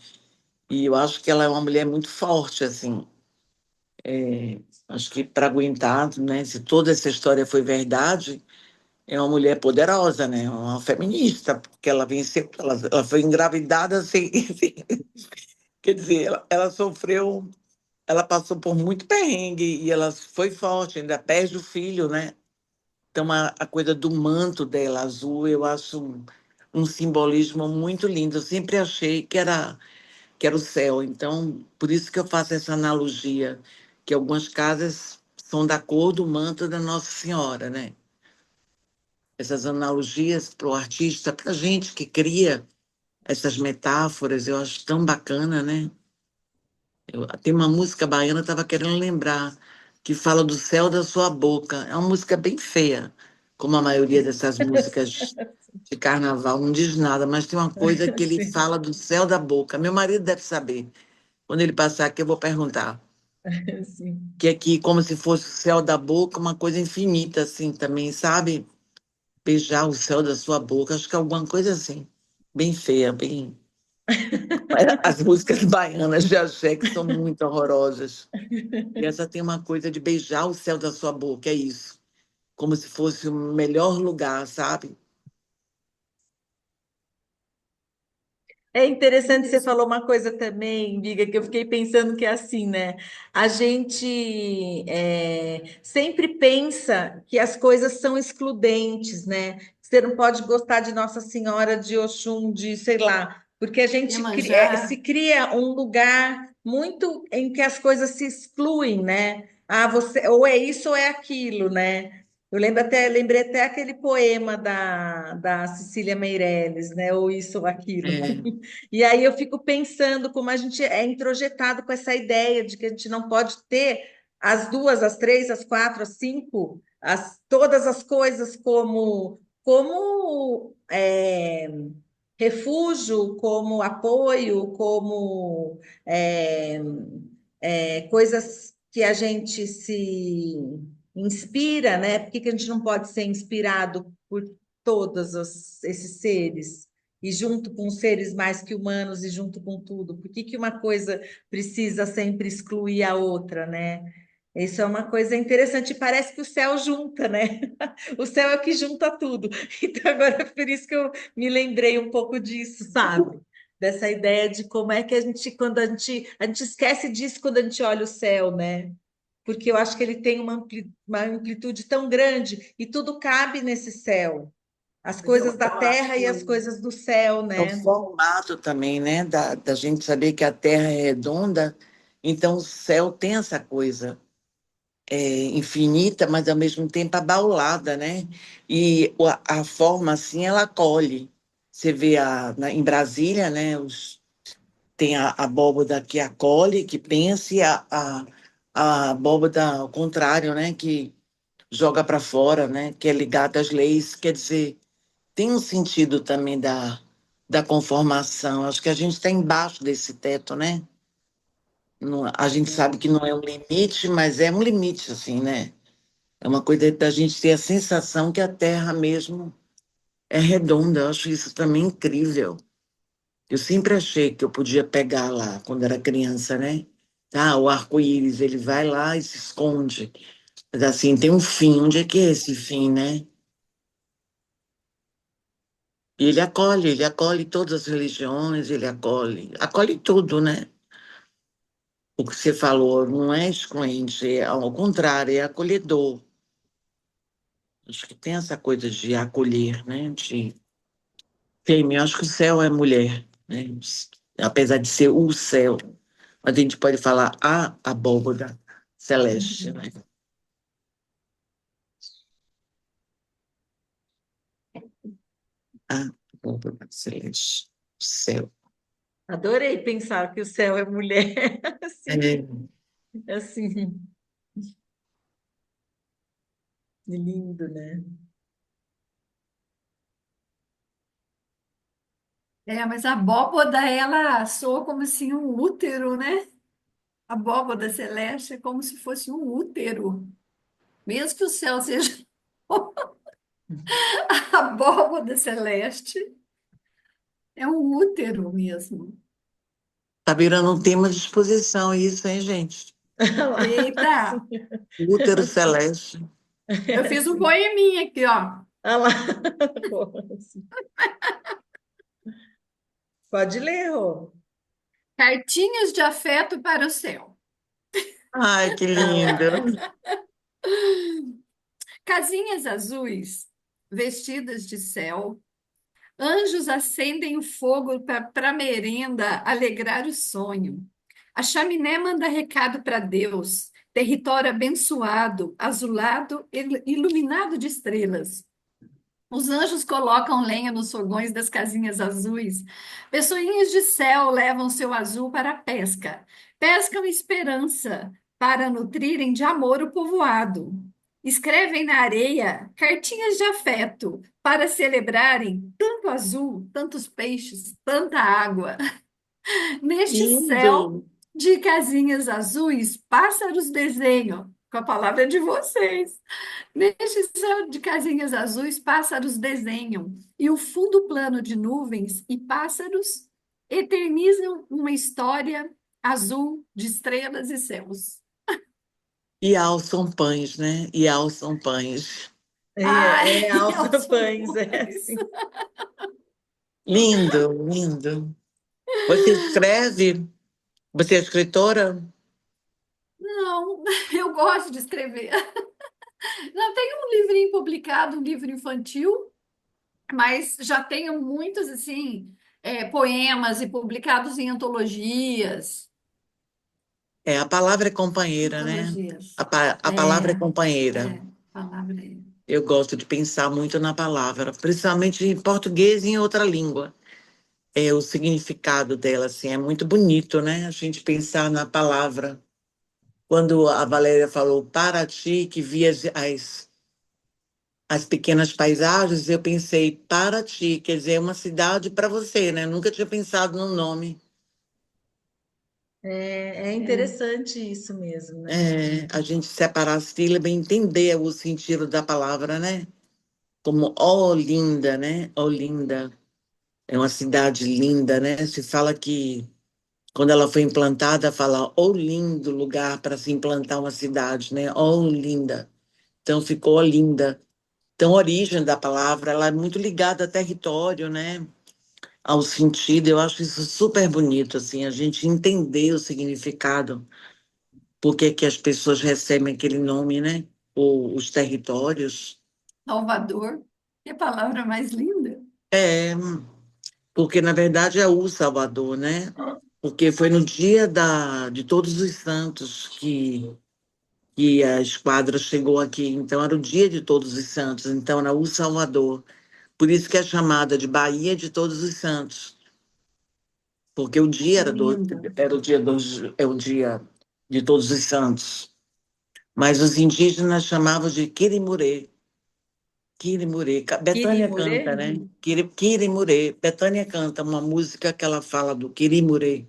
eu acho que ela é uma mulher muito forte, assim. Acho que para aguentar, né? Se toda essa história foi verdade, é uma mulher poderosa, né? Uma feminista, porque ela venceu, ela foi engravidada sem, quer dizer, ela sofreu, ela passou por muito perrengue e ela foi forte, ainda perde o filho, né? Então a coisa do manto dela azul, eu acho um simbolismo muito lindo. Eu sempre achei que era o céu. Então, por isso que eu faço essa analogia, que algumas casas são da cor do manto da Nossa Senhora, né? Essas analogias para o artista, para a gente que cria essas metáforas, eu acho tão bacana, né? Tem uma música baiana, eu estava querendo lembrar, que fala do céu da sua boca. É uma música bem feia, como a maioria dessas músicas de carnaval, não diz nada, mas tem uma coisa que ele Sim, fala do céu da boca. Meu marido deve saber. Quando ele passar aqui, eu vou perguntar. sim. Que aqui, como se fosse o céu da boca, uma coisa infinita, assim, também, sabe? Beijar o céu da sua boca, acho que é alguma coisa assim. Bem feia, bem. As músicas baianas de axé que são muito horrorosas. E essa tem uma coisa de beijar o céu da sua boca, é isso. Como se fosse o melhor lugar, sabe? É interessante, você falou uma coisa também, Biga, que eu fiquei pensando que é assim, né? A gente sempre pensa que as coisas são excludentes, né? Você não pode gostar de Nossa Senhora, de Oxum, de sei lá, porque a gente se Iemanjá. cria um lugar muito em que as coisas se excluem, né? Ah, você, ou é isso ou é aquilo, né? Lembrei até aquele poema da Cecília Meirelles, né? Ou isso ou aquilo. É, E aí eu fico pensando como a gente é introjetado com essa ideia de que a gente não pode ter as duas, as três, as quatro, as cinco, todas as coisas como refúgio, como apoio, como é, coisas que a gente se inspira, né? Por que que a gente não pode ser inspirado por esses seres? E junto com os seres mais que humanos e junto com tudo. Por que que uma coisa precisa sempre excluir a outra, né? Isso é uma coisa interessante. E parece que o céu junta, né? O céu é o que junta tudo. Então, agora, por isso que eu me lembrei um pouco disso, sabe? Dessa ideia de como é que quando a gente esquece disso quando a gente olha o céu, né? Porque eu acho que ele tem uma amplitude tão grande e tudo cabe nesse céu. As Mas coisas da eu acho terra e as coisas do céu, é o né? formato também, né? Da gente saber que a Terra é redonda, então o céu tem essa coisa infinita, mas ao mesmo tempo abaulada, né? E a forma assim, ela acolhe. Você vê em Brasília, né? Tem a abóboda que acolhe, que pensa, e a abóboda ao contrário, né? Que joga para fora, né? Que é ligada às leis. Quer dizer, tem um sentido também da conformação. Acho que a gente está embaixo desse teto, né? A gente sabe que não é um limite, mas é um limite, assim, né? É uma coisa da gente ter a sensação que a Terra mesmo é redonda. Eu acho isso também incrível. Eu sempre achei que eu podia pegar lá quando era criança, né? Tá, o arco-íris, ele vai lá e se esconde. Mas assim, tem um fim. Onde é que é esse fim, né? E ele acolhe todas as religiões, ele acolhe tudo, né? O que você falou não é excluente, é ao contrário, é acolhedor. Acho que tem essa coisa de acolher, né? De fêmea, eu acho que o céu é mulher, né? Apesar de ser o céu, mas a gente pode falar a abóbora celeste, né? A abóbora celeste, o céu. Adorei pensar que o céu é mulher. Assim, É, assim, lindo, né? Mas a abóboda, ela soa como assim um útero, né? A abóboda celeste é como se fosse um útero. Mesmo que o céu seja a abóboda celeste, é um útero mesmo. tá virando um tema de exposição isso, hein, gente? Eita, Útero celeste. eu fiz um poeminha aqui, ó. Olha lá. Pode ler, Rô. Cartinhas de afeto para o céu. Ai, que lindo. Casinhas azuis, vestidas de céu. Anjos acendem o fogo para merenda alegrar o sonho. A chaminé manda recado para Deus. Território abençoado, azulado, iluminado de estrelas. Os anjos colocam lenha nos fogões das casinhas azuis. Pessoinhas de céu levam seu azul para a pesca. Pescam esperança para nutrirem de amor o povoado. Escrevem na areia cartinhas de afeto para celebrarem tanto azul, tantos peixes, tanta água. Neste céu Lindo. de casinhas azuis, pássaros desenham, com a palavra de vocês. Neste céu de casinhas azuis, pássaros desenham, e o fundo plano de nuvens e pássaros eternizam uma história azul de estrelas e céus. E alçam pães, né? E alçam pães. Ai, Alça Elson Pães, Pães. assim. Lindo, lindo. Você escreve? Você é escritora? Não, eu gosto de escrever. Já tenho um livrinho publicado, um livro infantil, mas já tenho muitos, assim, poemas e publicados em antologias. É, a palavra é companheira, né? Antologias. A palavra é companheira. Palavra. Eu gosto de pensar muito na palavra, principalmente em português e em outra língua. É o significado dela, assim, é muito bonito, né? A gente pensar na palavra. Quando a Valéria falou para ti, que via as pequenas paisagens, eu pensei para ti, quer dizer, é uma cidade para você, né? Nunca tinha pensado no nome. É interessante isso mesmo, né? É, a gente separar as sílabas e entender o sentido da palavra, né? Como Olinda, né? Olinda. É uma cidade linda, né? Se fala que quando ela foi implantada, fala, oh, lindo lugar para se implantar uma cidade, né? Oh, linda. Então ficou Olinda. Então, a origem da palavra, ela é muito ligada a território, né? Ao sentido. Eu acho isso super bonito, assim, a gente entender o significado, por que que as pessoas recebem aquele nome, né? Ou os territórios. Salvador. Que palavra mais linda. É, porque na verdade é o Salvador, né? Porque foi no dia de Todos os Santos que a esquadra chegou aqui. Então era o dia de Todos os Santos. Então era o Salvador. Por isso que é chamada de Bahia de Todos os Santos. Porque o dia Que lindo. era o dia de Todos os Santos. Mas os indígenas chamavam de Quirimurê. Quirimurê. Betânia Quirimurê? canta, né? Quirimurê. Betânia canta uma música que ela fala do Quirimurê,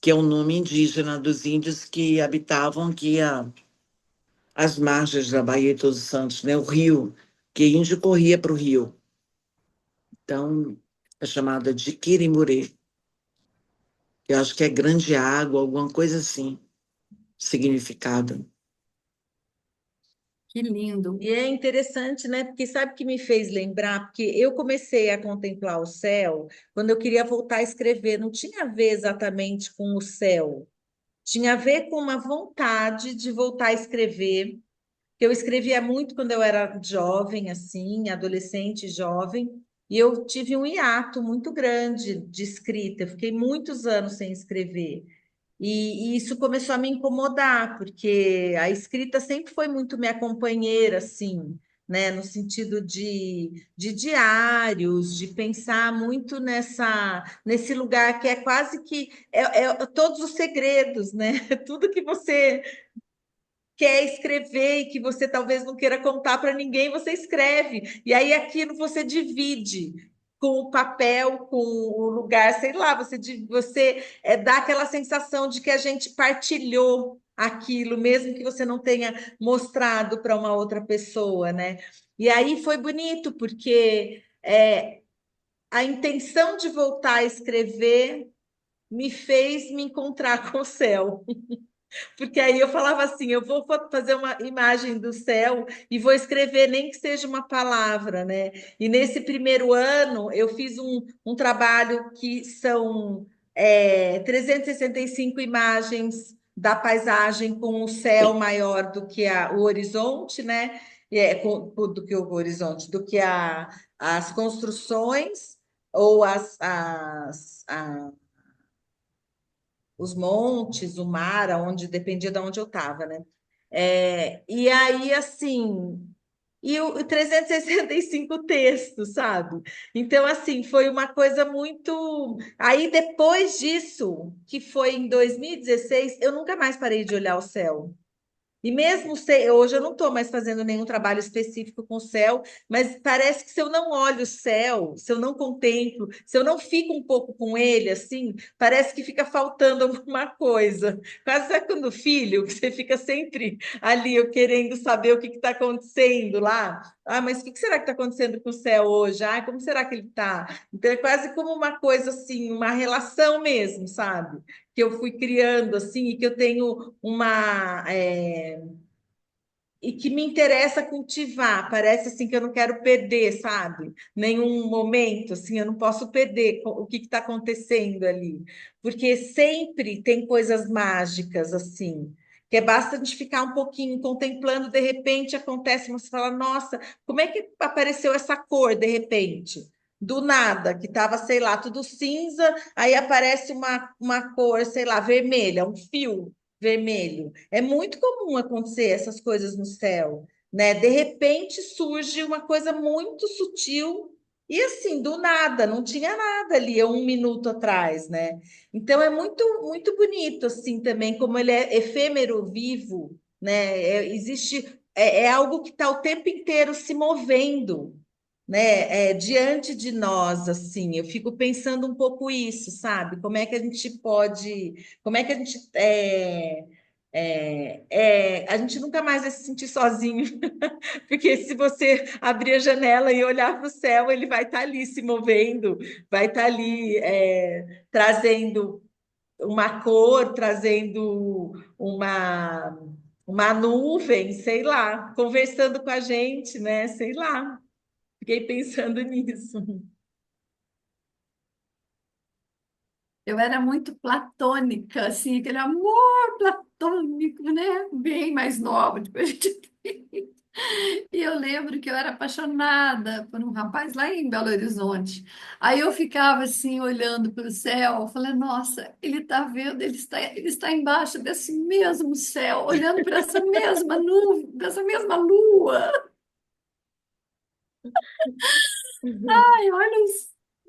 que é o nome indígena dos índios que habitavam aqui as margens da Baía de Todos os Santos, né? O rio, que índio corria para o rio. Então, é chamada de Quirimurê. Eu acho que é grande água, alguma coisa assim, significado. Que lindo. E é interessante, né? Porque sabe o que me fez lembrar? Porque eu comecei a contemplar o céu quando eu queria voltar a escrever. Não tinha a ver exatamente com o céu, tinha a ver com uma vontade de voltar a escrever. Que eu escrevia muito quando eu era jovem, assim, adolescente, jovem, e eu tive um hiato muito grande de escrita. Eu fiquei muitos anos sem escrever. E isso começou a me incomodar, porque a escrita sempre foi muito minha companheira, assim, né? No sentido de diários, de pensar muito nesse lugar que é quase que todos os segredos, né? Tudo que você quer escrever e que você talvez não queira contar para ninguém, você escreve. E aí aquilo você divide com o papel, com o lugar, sei lá, você dá aquela sensação de que a gente partilhou aquilo, mesmo que você não tenha mostrado para uma outra pessoa, né? E aí foi bonito, porque a intenção de voltar a escrever me fez me encontrar com o céu. Porque aí eu falava assim: eu vou fazer uma imagem do céu e vou escrever, nem que seja uma palavra, né? E nesse primeiro ano, eu fiz um trabalho que são 365 imagens da paisagem com o céu maior do que o horizonte, né? Do que o horizonte, do que as construções ou os montes, o mar, aonde dependia de onde eu estava, né? E aí, assim, e o 365 textos, sabe? Então, assim, foi uma coisa muito. Aí, depois disso, que foi em 2016, eu nunca mais parei de olhar o céu. E mesmo hoje eu não estou mais fazendo nenhum trabalho específico com o céu, mas parece que se eu não olho o céu, se eu não contemplo, se eu não fico um pouco com ele, assim, parece que fica faltando alguma coisa. Quase sabe quando filho, que você fica sempre ali, eu querendo saber o que está acontecendo lá. Ah, mas o que será que está acontecendo com o céu hoje? Ah, como será que ele está? Então é quase como uma coisa assim, uma relação mesmo, sabe? Que eu fui criando assim e que eu tenho e que me interessa cultivar. Parece assim que eu não quero perder, sabe? Nenhum momento, assim, eu não posso perder o que está acontecendo ali, porque sempre tem coisas mágicas assim. Que basta a gente ficar um pouquinho contemplando, de repente acontece, você fala, nossa, como é que apareceu essa cor de repente? Do nada, que estava, sei lá, tudo cinza, aí aparece uma cor, sei lá, vermelha, um fio vermelho. É muito comum acontecer essas coisas no céu, né? De repente surge uma coisa muito sutil e assim, do nada, não tinha nada ali há um minuto atrás, né? Então é muito bonito assim também, como ele é efêmero, vivo, né? É algo que está o tempo inteiro se movendo, né, diante de nós, assim, eu fico pensando um pouco isso, sabe? Como é que a gente pode, como é que a gente nunca mais vai se sentir sozinho, porque se você abrir a janela e olhar para o céu, ele vai estar ali se movendo, vai estar ali trazendo uma cor, trazendo uma nuvem, sei lá, conversando com a gente, né? Sei lá. Fiquei pensando nisso. Eu era muito platônica, assim, aquele amor platônico, né? Bem mais nova, depois a gente... E eu lembro que eu era apaixonada por um rapaz lá em Belo Horizonte. Aí eu ficava assim, olhando para o céu, eu falei, nossa, ele está vendo, ele está embaixo desse mesmo céu, olhando para essa mesma nuvem, dessa mesma lua. Ai, olha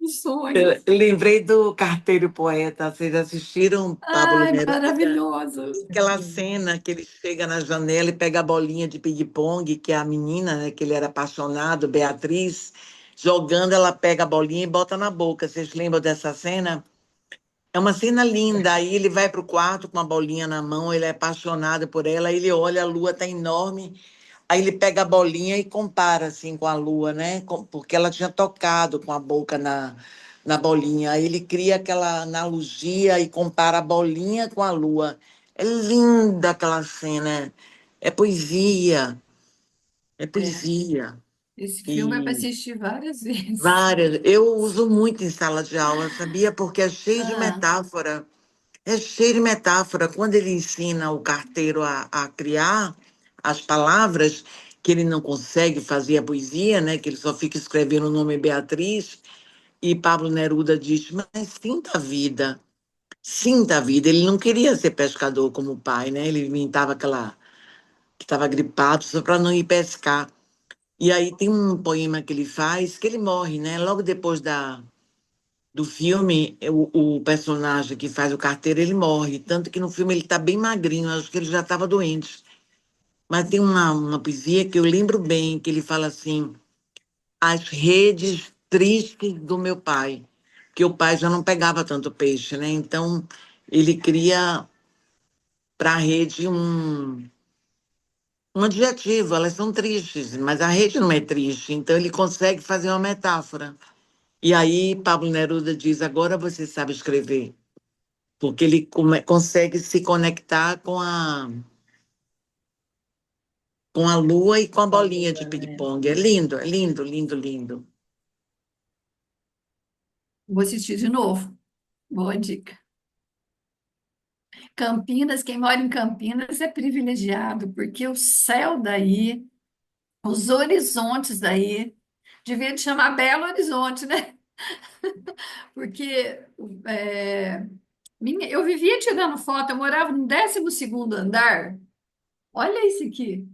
os sonhos. Eu lembrei do Carteiro Poeta. Vocês assistiram Pablo Ai, Neruda? maravilhoso. Aquela cena que ele chega na janela e pega a bolinha de ping-pong, que é a menina, né, que ele era apaixonado, Beatriz, jogando, ela pega a bolinha e bota na boca. Vocês lembram dessa cena? É uma cena linda. Aí ele vai para o quarto com a bolinha na mão, ele é apaixonado por ela, aí ele olha, a lua tá enorme. Aí ele pega a bolinha e compara assim com a lua, né? Porque ela tinha tocado com a boca na bolinha. Aí ele cria aquela analogia e compara a bolinha com a lua. É linda aquela cena. É poesia, é É, poesia. esse filme é para E assistir várias vezes. várias. Eu uso muito em sala de aula, sabia? Porque é cheio de Ah, metáfora. É cheio de metáfora. Quando ele ensina o carteiro a criar as palavras, que ele não consegue fazer a poesia, né? Que ele só fica escrevendo o nome Beatriz, e Pablo Neruda diz, mas sinta a vida, sinta a vida. Ele não queria ser pescador como o pai, né? Ele inventava aquela que estava gripado só para não ir pescar. E aí tem um poema que ele faz, que ele morre, né? Logo depois do filme, o personagem que faz o carteiro, ele morre. Tanto que no filme ele está bem magrinho, acho que ele já estava doente. Mas tem uma poesia que eu lembro bem, que ele fala assim, as redes tristes do meu pai, que o pai já não pegava tanto peixe, né? Então, ele cria para a rede um adjetivo, elas são tristes, mas a rede não é triste, então ele consegue fazer uma metáfora. E aí, Pablo Neruda diz, agora você sabe escrever. Porque ele consegue se conectar com a lua e com a Com a bolinha de lua, né? ping-pong. É lindo, é lindo, lindo, lindo. vou assistir de novo. Boa dica. Campinas, quem mora em Campinas é privilegiado, porque o céu daí, os horizontes daí, devia te chamar Belo Horizonte, né? Porque eu vivia tirando foto, eu morava no 12º andar. Olha isso aqui.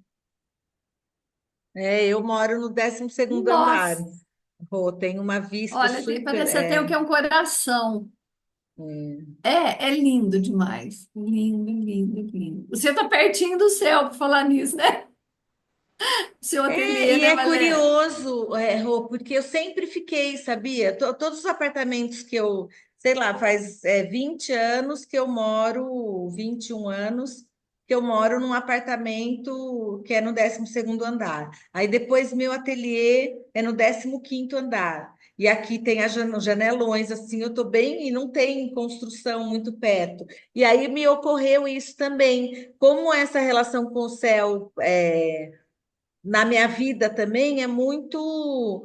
Eu moro no 12º andar. Nossa, Pô, tem uma vista olha, super. parece até o que é um coração. É lindo demais. Lindo, lindo, lindo. Você está pertinho do céu, por falar nisso, né? Seu ateliê, E né, é Valéria? curioso, Rô, porque eu sempre fiquei, sabia? Todos os apartamentos que eu, sei lá, faz 20 anos que eu moro, 21 anos que eu moro num apartamento que é no 12º andar. Aí depois meu ateliê é no 15º andar. E aqui tem as janelões, assim, eu tô bem, e não tem construção muito perto. E aí me ocorreu isso também, como essa relação com o céu na minha vida também é muito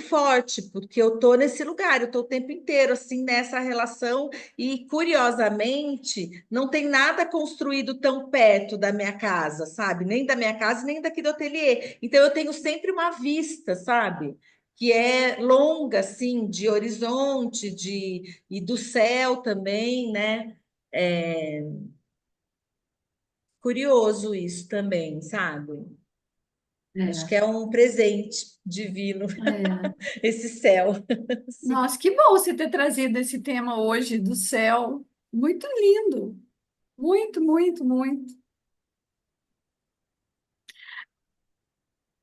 forte, porque eu estou nesse lugar, eu estou o tempo inteiro assim nessa relação e curiosamente não tem nada construído tão perto da minha casa, sabe? Nem da minha casa, nem daqui do ateliê. Então eu tenho sempre uma vista, sabe? Que é longa, assim, de horizonte, e do céu também, né? É curioso isso também, sabe? Acho É, que é um presente divino, é. esse céu. Sim. Nossa, que bom você ter trazido esse tema hoje do céu. Muito lindo. Muito, muito, muito.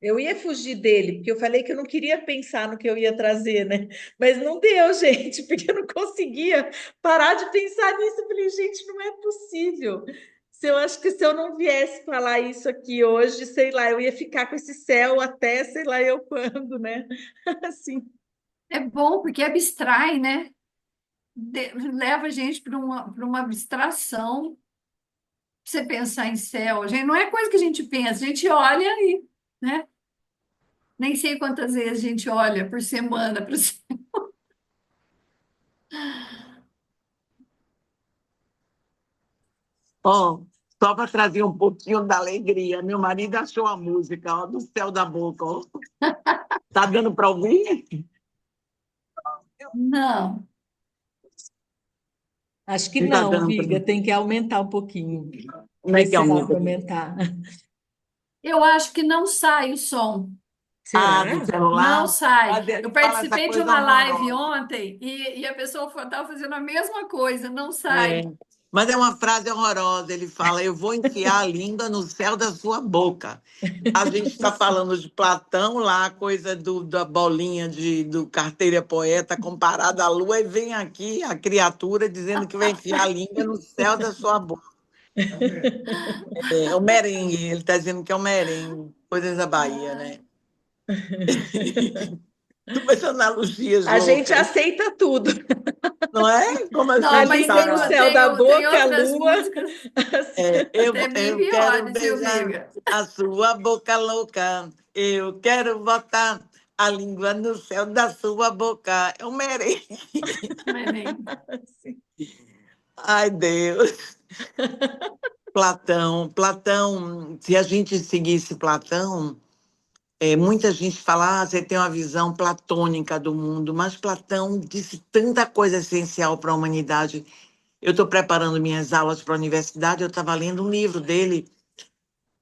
Eu ia fugir dele, porque eu falei que eu não queria pensar no que eu ia trazer, né? Mas não deu, gente, porque eu não conseguia parar de pensar nisso. Eu falei, gente, não é possível. Se eu acho que se eu não viesse falar isso aqui hoje, sei lá, eu ia ficar com esse céu até sei lá eu quando, né? Assim. É bom porque abstrai, né? Leva a gente para uma abstração. Você pensar em céu, gente, não é coisa que a gente pensa, a gente olha e, né? Nem sei quantas vezes a gente olha por semana para o céu. Ó, só para trazer um pouquinho da alegria. Meu marido achou a música, ó, do céu da boca, ó. Tá dando para ouvir? Não, Acho que Não tá não, dando para. Viga, tem que aumentar um pouquinho. Como é Ver que se dá aumenta? para aumentar. eu acho que não sai o som. Ah, do Será? Não celular? sai. Mas ele Eu fala essa participei de coisa uma live horrorosa. ontem e a pessoa estava fazendo a mesma coisa, não É. sai. Mas é uma frase horrorosa. Ele fala: Eu vou enfiar a língua no céu da sua boca. A gente está falando de Platão lá, coisa da bolinha do Carteira Poeta comparada à lua, e vem aqui a criatura dizendo que vai enfiar a língua no céu da sua boca. É o merengue, ele está dizendo que é o merengue, coisas da Bahia, né? Umas analogias A gente loucas, aceita tudo. não é? Como A assim, Não, mas língua no Sara? céu da tem boca, a outras lua. músicas até bem Eu quero piores, viu, beijar amiga? a sua boca louca. Eu quero botar a língua no céu da sua boca. É um merengue. Merengue. Ai, Deus. Platão, se a gente seguisse Platão, muita gente fala, você tem uma visão platônica do mundo, mas Platão disse tanta coisa essencial para a humanidade. Eu estou preparando minhas aulas para a universidade, eu estava lendo um livro dele,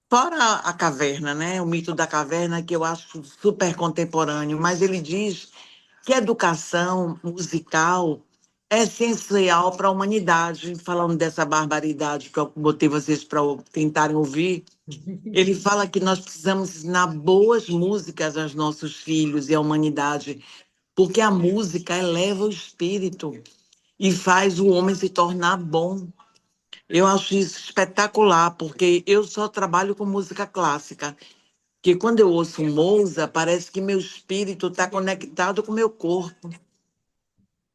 fora a caverna, né? O mito da caverna, que eu acho super contemporâneo, mas ele diz que a educação musical é essencial para a humanidade. Falando dessa barbaridade que eu botei vocês para tentarem ouvir, ele fala que nós precisamos ensinar boas músicas aos nossos filhos e à humanidade, porque a música eleva o espírito e faz o homem se tornar bom. Eu acho isso espetacular, porque eu só trabalho com música clássica. Que quando eu ouço um Mozart, parece que meu espírito está conectado com o meu corpo.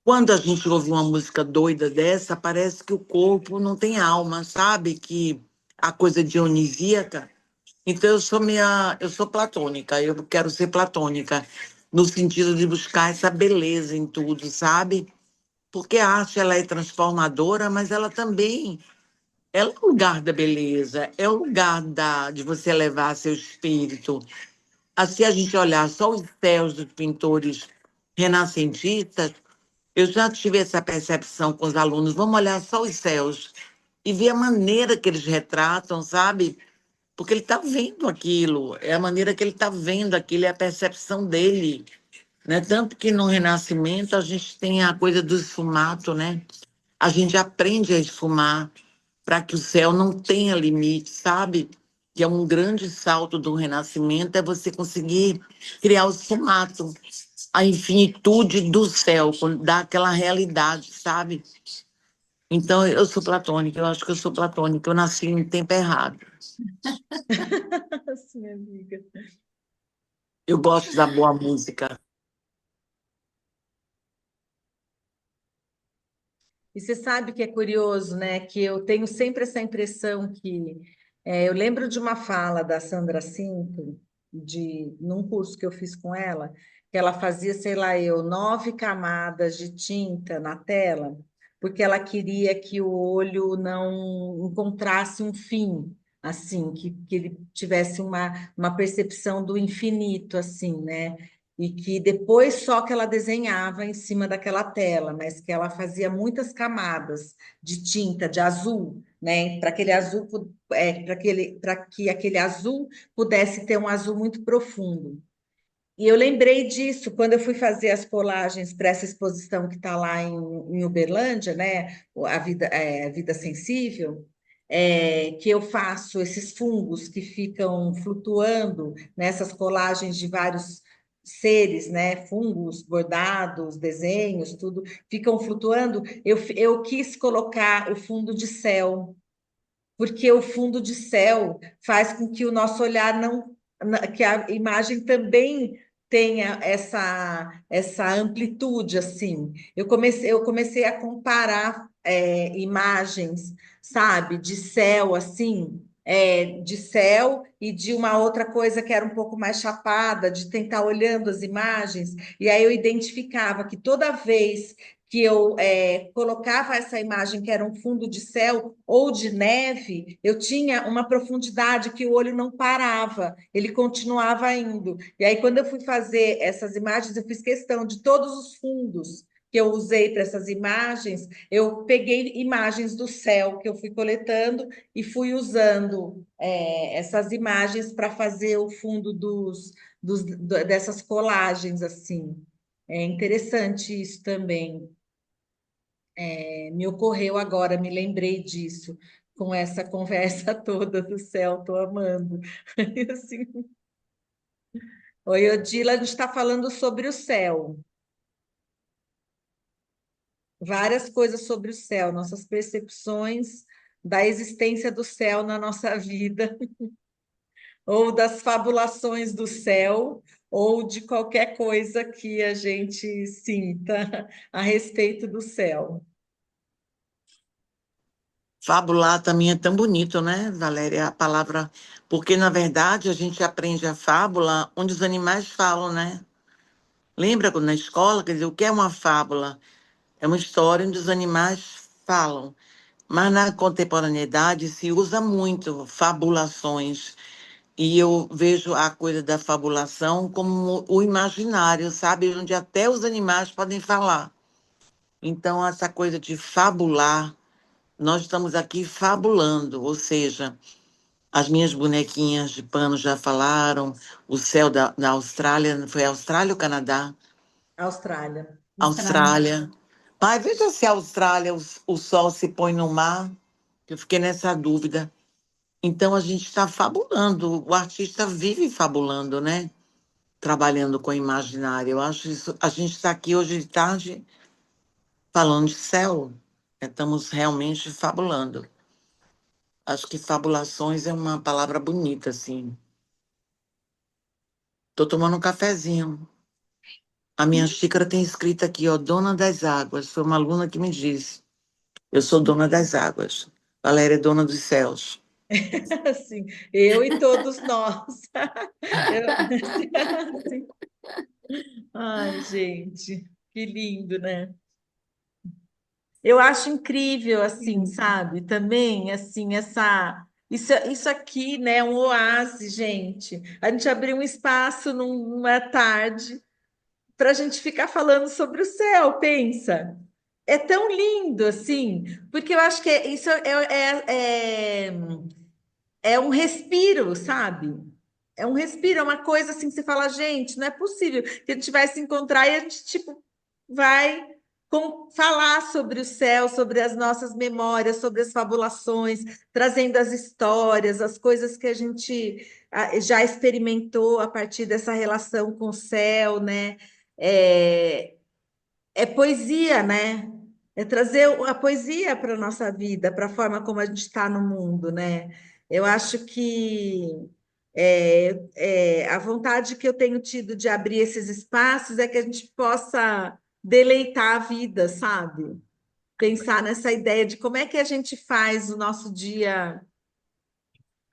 Quando a gente ouve uma música doida dessa, parece que o corpo não tem alma, sabe? Que a coisa dionisíaca. Então eu sou platônica, eu quero ser platônica, no sentido de buscar essa beleza em tudo, sabe? Porque a arte ela é transformadora, mas ela também é o lugar da beleza, é o lugar de você elevar seu espírito. Assim, a gente olhar só os céus dos pintores renascentistas, eu já tive essa percepção com os alunos. Vamos olhar só os céus e ver a maneira que eles retratam, sabe? Porque ele está vendo aquilo, é a maneira que ele está vendo aquilo, é a percepção dele, né? Tanto que no Renascimento a gente tem a coisa do esfumato, né? A gente aprende a esfumar para que o céu não tenha limite, sabe? Que é um grande salto do Renascimento, é você conseguir criar o esfumato, a infinitude do céu, dar aquela realidade, sabe? Então, eu sou platônica, eu acho que eu sou platônica, eu nasci no tempo errado. Sim, amiga. Eu gosto da boa música. E você sabe que é curioso, né? Que eu tenho sempre essa impressão que eu lembro de uma fala da Sandra Cinto, num curso que eu fiz com ela, que ela fazia, sei lá, 9 camadas de tinta na tela, porque ela queria que o olho não encontrasse um fim, assim, que ele tivesse uma percepção do infinito, assim, né? E que depois só que ela desenhava em cima daquela tela, mas que ela fazia muitas camadas de tinta, de azul, né? Para aquele azul, para que aquele azul pudesse ter um azul muito profundo. E eu lembrei disso quando eu fui fazer as colagens para essa exposição que está lá em Uberlândia, né? A vida sensível. Que eu faço esses fungos que ficam flutuando nessas colagens de vários seres, né? Fungos, bordados, desenhos, tudo ficam flutuando. Eu quis colocar o fundo de céu, porque o fundo de céu faz com que o nosso olhar não, que a imagem também tenha essa amplitude assim. Eu comecei a comparar imagens, sabe, de céu assim, de céu e de uma outra coisa que era um pouco mais chapada, de tentar olhando as imagens, e aí eu identificava que toda vez que eu colocava essa imagem que era um fundo de céu ou de neve, eu tinha uma profundidade que o olho não parava, ele continuava indo. E aí, quando eu fui fazer essas imagens, eu fiz questão de todos os fundos que eu usei para essas imagens, eu peguei imagens do céu que eu fui coletando e fui usando essas imagens para fazer o fundo dessas colagens, assim. É interessante isso também. Me ocorreu agora, me lembrei disso, com essa conversa toda do céu, estou amando. Assim, oi, Odila, a gente está falando sobre o céu, várias coisas sobre o céu, nossas percepções da existência do céu na nossa vida, ou das fabulações do céu, ou de qualquer coisa que a gente sinta a respeito do céu. Fabular também é tão bonito, né, Valéria? A palavra. Porque, na verdade, a gente aprende a fábula onde os animais falam, né? Lembra quando na escola, quer dizer, o que é uma fábula? É uma história onde os animais falam. Mas na contemporaneidade se usa muito fabulações. E eu vejo a coisa da fabulação como o imaginário, sabe? Onde até os animais podem falar. Então, essa coisa de fabular, nós estamos aqui fabulando, ou seja, as minhas bonequinhas de pano já falaram, o céu da Austrália, foi Austrália ou Canadá? Austrália. Austrália. Austrália. Mas veja se a Austrália, o sol se põe no mar, eu fiquei nessa dúvida. Então a gente está fabulando, o artista vive fabulando, né? Trabalhando com o imaginário. Eu acho isso. A gente está aqui hoje de tarde falando de céu, né? Estamos realmente fabulando. Acho que fabulações é uma palavra bonita, assim. Estou tomando um cafezinho. A minha xícara tem escrito aqui, ó, Dona das Águas. Foi uma aluna que me disse. Eu sou dona das águas. Valéria é dona dos céus. Assim, eu e todos nós. Assim, ai, gente, que lindo, né? Eu acho incrível, assim, sabe? Também, assim, isso aqui, né? Um oásis, gente. A gente abriu um espaço numa tarde para a gente ficar falando sobre o céu, pensa. É tão lindo, assim, porque eu acho que isso é um respiro, sabe? é um respiro, é uma coisa assim que você fala, gente, não é possível que a gente vai se encontrar e a gente, tipo, vai falar sobre o céu, sobre as nossas memórias, sobre as fabulações, trazendo as histórias, as coisas que a gente já experimentou a partir dessa relação com o céu, né? É, é poesia, né? É trazer a poesia para a nossa vida, para a forma como a gente está no mundo, né? Eu acho que a vontade que eu tenho tido de abrir esses espaços é que a gente possa deleitar a vida, sabe? Pensar nessa ideia de como é que a gente faz o nosso dia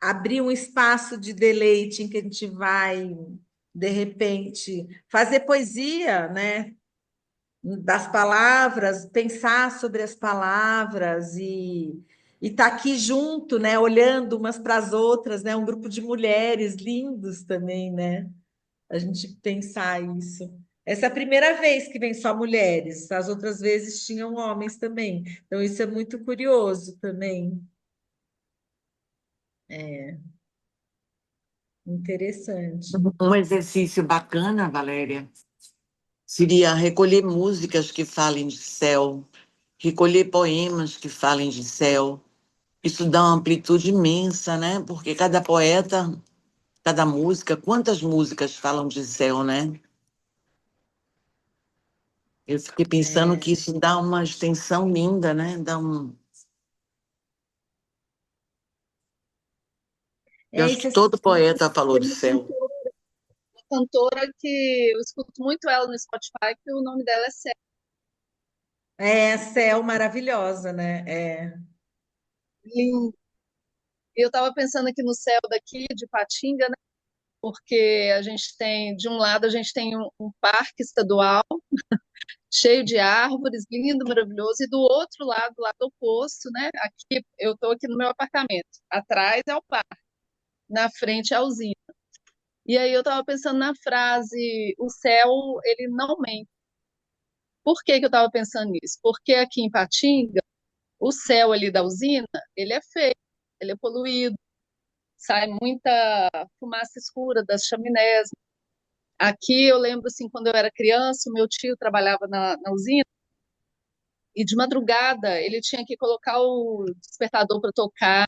abrir um espaço de deleite em que a gente vai, de repente, fazer poesia, né? Das palavras, pensar sobre as palavras e estar aqui junto, né, olhando umas para as outras, né, um grupo de mulheres lindos também, né, a gente pensar isso. Essa é a primeira vez que vem só mulheres, as outras vezes tinham homens também, então isso é muito curioso também, interessante. Um exercício bacana, Valéria, seria recolher músicas que falem de céu, recolher poemas que falem de céu. Isso dá uma amplitude imensa, né? Porque cada poeta, cada música, quantas músicas falam de céu, né? Eu fiquei pensando que isso dá uma extensão linda, né? Eu É acho isso, que todo poeta falou Tem de céu. uma cantora que eu escuto muito ela no Spotify, que o nome dela é Céu. céu maravilhosa, né? E eu estava pensando aqui no céu daqui de Patinga, né? Porque a gente tem, de um lado, a gente tem um parque estadual cheio de árvores, lindo, maravilhoso, e do outro lado, lá do oposto, né? Aqui eu estou aqui no meu apartamento. Atrás é o parque, na frente é a usina. E aí eu estava pensando na frase, o céu, ele não mente. Por que que eu estava pensando nisso? Porque aqui em Patinga, o céu ali da usina, ele é feio, ele é poluído, sai muita fumaça escura das chaminés. Aqui eu lembro, assim, quando eu era criança, o meu tio trabalhava na usina, e de madrugada ele tinha que colocar o despertador para tocar,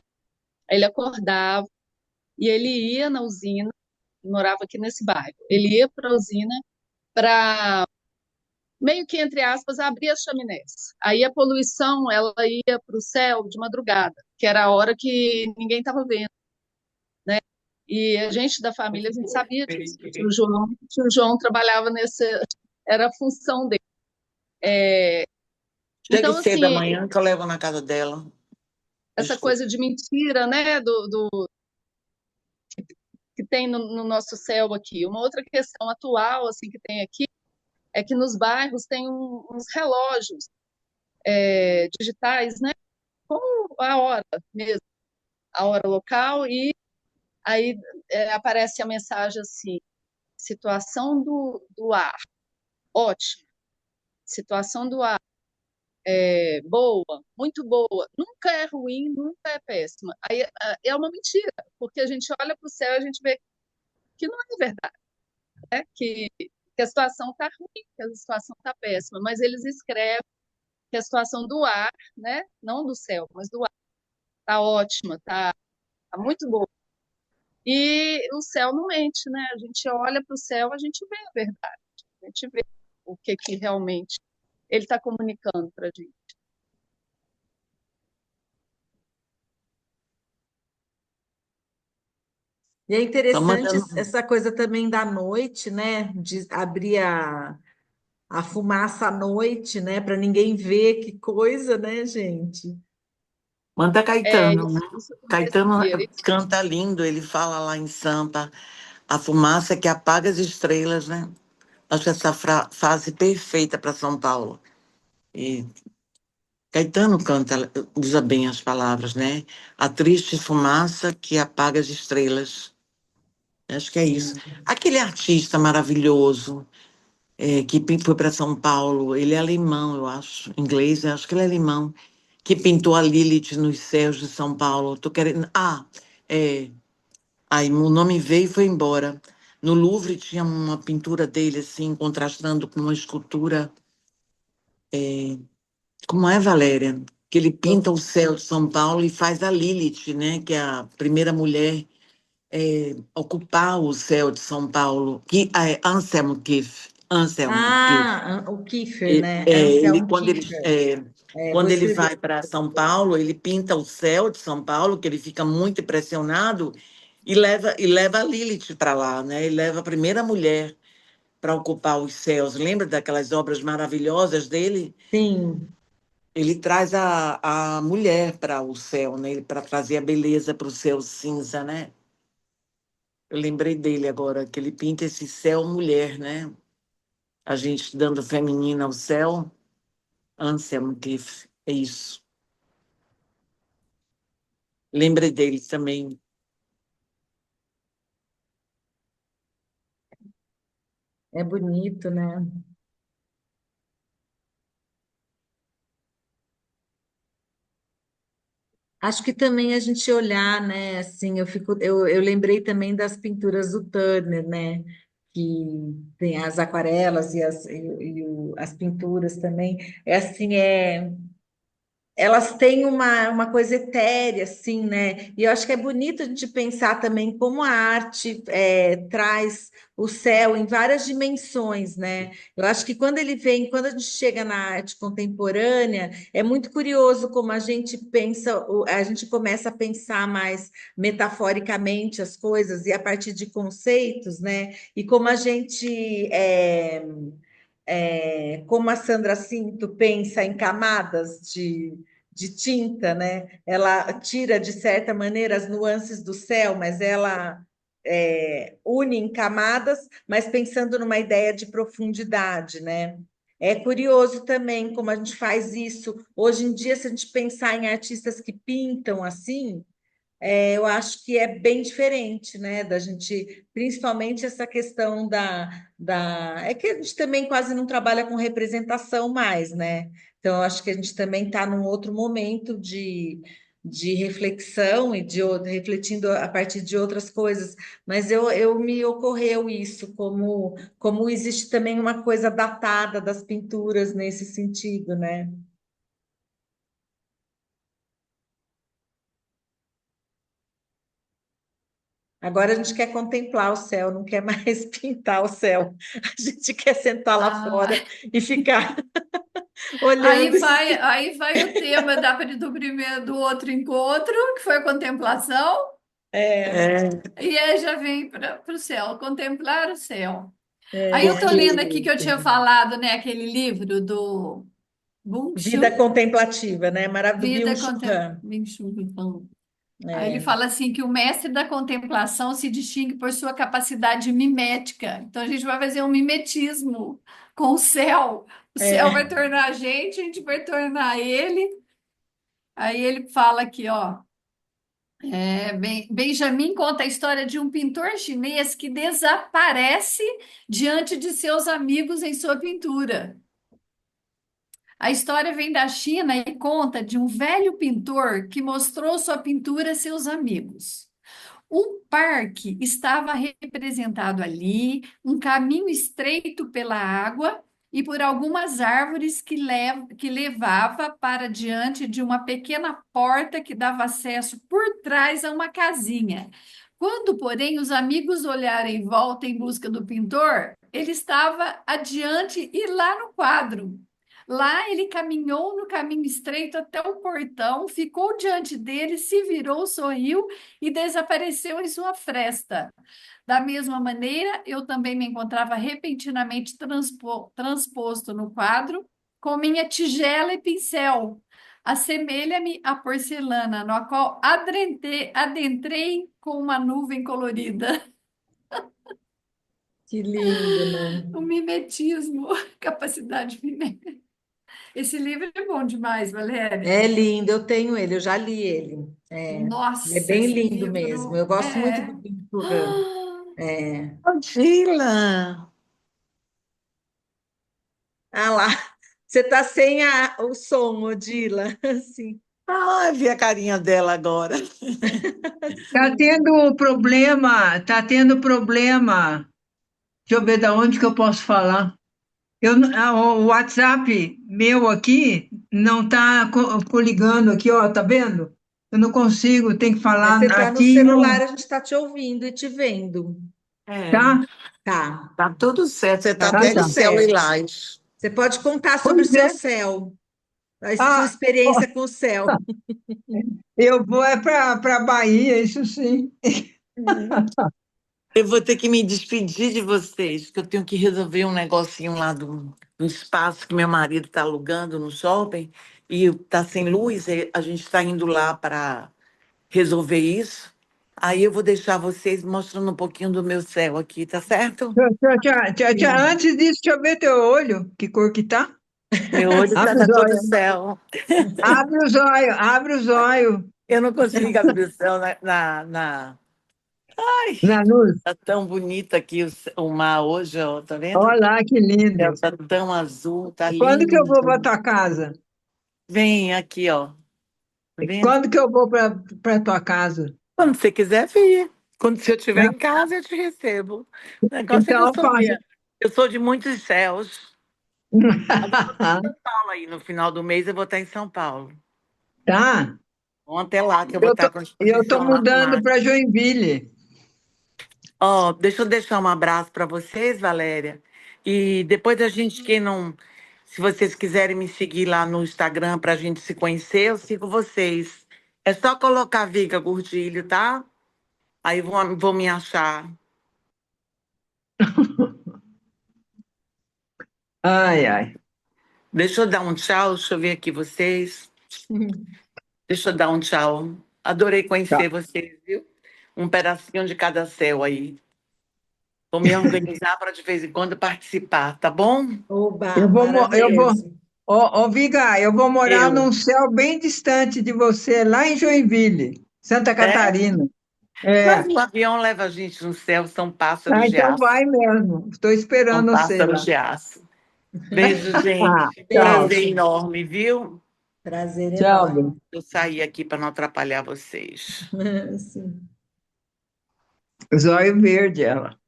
aí ele acordava, e ele ia na usina, morava aqui nesse bairro, ele ia para a usina para meio que, entre aspas, abrir as chaminés. Aí a poluição, ela ia para o céu de madrugada, que era a hora que ninguém estava vendo, né? E a gente da família, a gente sabia disso. O tio João trabalhava nesse, era a função dele. Chega Então, cedo da assim, manhã que eu levo na casa dela. essa Escuta. coisa de mentira, né, que tem no nosso céu aqui. Uma outra questão atual, assim, que tem aqui, é que nos bairros tem uns relógios digitais, né, com a hora mesmo, a hora local, e aí aparece a mensagem assim, situação do ar, ótimo, situação do ar, boa, muito boa, nunca é ruim, nunca é péssima. Aí é uma mentira, porque a gente olha para o céu e a gente vê que não é verdade, né? Que a situação está ruim, que a situação está péssima, mas eles escrevem que a situação do ar, né? Não do céu, mas do ar, está ótima, tá muito boa. E o céu não mente, né? A gente olha para o céu, a gente vê a verdade, a gente vê o que realmente ele está comunicando para a gente. E é Tá interessante mandando. essa coisa também da noite, né? De abrir a fumaça à noite, né? Para ninguém ver, que coisa, né, gente? Manda Caetano, né? Isso eu também Caetano sabia. canta lindo, ele fala lá em Sampa, a fumaça que apaga as estrelas, né? Acho que essa frase perfeita para São Paulo. E Caetano canta, usa bem as palavras, né? A triste fumaça que apaga as estrelas. Acho que é isso. Aquele artista maravilhoso que foi para São Paulo, ele é alemão, eu acho, inglês, eu acho que ele é alemão, que pintou a Lilith nos céus de São Paulo. Tô querendo. É. Aí o nome veio e foi embora. No Louvre tinha uma pintura dele, assim, contrastando com uma escultura. Como é, Valéria? Que ele pinta o céu de São Paulo e faz a Lilith, né? Que é a primeira mulher ocupar o céu de São Paulo. Que é Anselmo Keith. Anselmo Keith. O Kiefer, né? Ele, Anselmo Kiefer. Vou quando ele escrever. vai para São Paulo, ele pinta o céu de São Paulo, que ele fica muito impressionado, e leva a Lilith para lá, né? Ele leva a primeira mulher para ocupar os céus. Lembra daquelas obras maravilhosas dele? Sim, Ele traz a mulher para o céu, né? Para trazer a beleza para o céu cinza, né? Eu lembrei dele agora, que ele pinta esse céu mulher, né? A gente dando feminina ao céu. Anselmo Keith, é isso. Lembrei dele também. é bonito, né? Acho que também a gente olhar, né? Assim, eu lembrei também das pinturas do Turner, né? Que tem as aquarelas as pinturas também. É assim, elas têm uma coisa etérea, assim, né? E eu acho que é bonito a gente pensar também como a arte traz o céu em várias dimensões, né? Eu acho que quando a gente chega na arte contemporânea, é muito curioso como a gente pensa, a gente começa a pensar mais metaforicamente as coisas e a partir de conceitos, né? E como a gente como a Sandra Cinto pensa em camadas de tinta, né? Ela tira, de certa maneira, as nuances do céu, mas ela une em camadas, mas pensando numa ideia de profundidade, né? É curioso também como a gente faz isso. Hoje em dia, se a gente pensar em artistas que pintam assim, eu acho que é bem diferente, né? Da gente, principalmente essa questão É que a gente também quase não trabalha com representação mais, né? Então, eu acho que a gente também está num outro momento de reflexão refletindo a partir de outras coisas. Mas me ocorreu isso, como existe também uma coisa datada das pinturas nesse sentido, né? Agora a gente quer contemplar o céu, não quer mais pintar o céu. A gente quer sentar lá Ah, fora e ficar olhando isso. aí vai o tema do outro encontro, que foi a contemplação, É, É, e aí já vem para o céu, contemplar o céu. Aí eu tô porque lendo aqui que eu tinha falado, né, aquele livro do vida Bung-Chul, contemplativa, né? Maravilhoso, do Vida Byung-Chul Contem... Han. Aí ele É, fala assim que o mestre da contemplação se distingue por sua capacidade mimética. Então a gente vai fazer um mimetismo com o céu. O céu vai é. tornar a gente vai tornar ele. Aí ele fala aqui, ó. Benjamin conta a história de um pintor chinês que desaparece diante de seus amigos em sua pintura. A história vem da China e conta de um velho pintor que mostrou sua pintura a seus amigos. Um parque estava representado ali, um caminho estreito pela água e por algumas árvores que levava para diante de uma pequena porta que dava acesso por trás a uma casinha. Quando, porém, os amigos olharam em volta em busca do pintor, ele estava adiante e lá no quadro. Lá ele caminhou no caminho estreito até o portão, ficou diante dele, se virou, sorriu e desapareceu em sua fresta. Da mesma maneira, eu também me encontrava repentinamente transposto no quadro, com minha tigela e pincel. Assemelha-me à porcelana, na qual adentrei com uma nuvem colorida. Que lindo, né? O mimetismo, capacidade mimética. Esse livro é bom demais, Valéria. É lindo, eu tenho ele, eu já li ele. Ele é Nossa, bem esse lindo mesmo. livro Eu gosto muito do é. Byung-Chul Han. É. Sheila, Ah lá, você está sem o som, Odila. Sim. Ah, vi a carinha dela agora. Tá Sim. tendo problema, tá tendo problema. Deixa eu ver da onde que eu posso falar. O WhatsApp meu aqui não está coligando aqui, ó, tá vendo? Eu não consigo, tem que Mas falar você está no aqui, celular, não, a gente está te ouvindo e te vendo. É, tá? Tá, tá tudo certo. Você tá tá Tá, até tudo de tá. céu certo. lilás. Você pode contar sobre o Pois seu é. céu, a sua Ah, ó, experiência com o céu. eu vou é para Bahia, isso sim. Eu vou ter que me despedir de vocês, que eu tenho que resolver um negocinho lá do espaço que meu marido está alugando no shopping e está sem luz. E a gente está indo lá para resolver isso. Aí eu vou deixar vocês mostrando um pouquinho do meu céu aqui, tá certo? Sim. Antes disso, deixa eu ver teu olho, que cor que tá? Meu olho Abre tá os todo olhos, céu. abre os olhos, abre os olhos. Eu não consigo abrir o céu Ai, Na luz. tá tão bonito aqui o mar hoje, ó, tá vendo? Olha lá, que O céu lindo. tá tão azul, tá Quando que eu vou para lindo. tua casa? Vem aqui, ó. Tá vendo? Quando que eu vou para tua casa? Quando você quiser vir. Quando se eu estiver em casa, eu te recebo. O negócio é que Então, eu faço. eu sou de muitos céus. Agora eu tô em São Paulo aí. No final do mês eu vou estar em São Paulo. Tá? Vamos até lá, que eu vou Eu estar tô, com a eu tô exposição lá no mudando mar. para Joinville. Ó, deixa eu deixar um abraço para vocês, Valéria. E depois a gente, quem não. Se vocês quiserem me seguir lá no Instagram para a gente se conhecer, eu sigo vocês. É só colocar Viga Gordilho, tá? Aí vão me achar. Ai, ai. Deixa eu dar um tchau, deixa eu ver aqui vocês. Deixa eu dar um tchau. Adorei Tá. conhecer vocês, viu? Um pedacinho de cada céu aí. Vou me organizar para de vez em quando participar, tá bom? Oba, Eu vou, maravilhoso. ô, Viga, eu vou morar Eu. num céu bem distante de você, lá em Joinville, Santa É? Catarina. Mas É. o avião leva a gente no céu, são pássaros Ah, de então aço. vai mesmo. Estou São esperando você pássaros lá. de aço. Beijo, Ah, gente. tchau. Prazer Beijo. enorme, viu? Prazer Tchau, enorme. bem. Eu saí aqui para não atrapalhar vocês. Sim. Zóio verde, ela.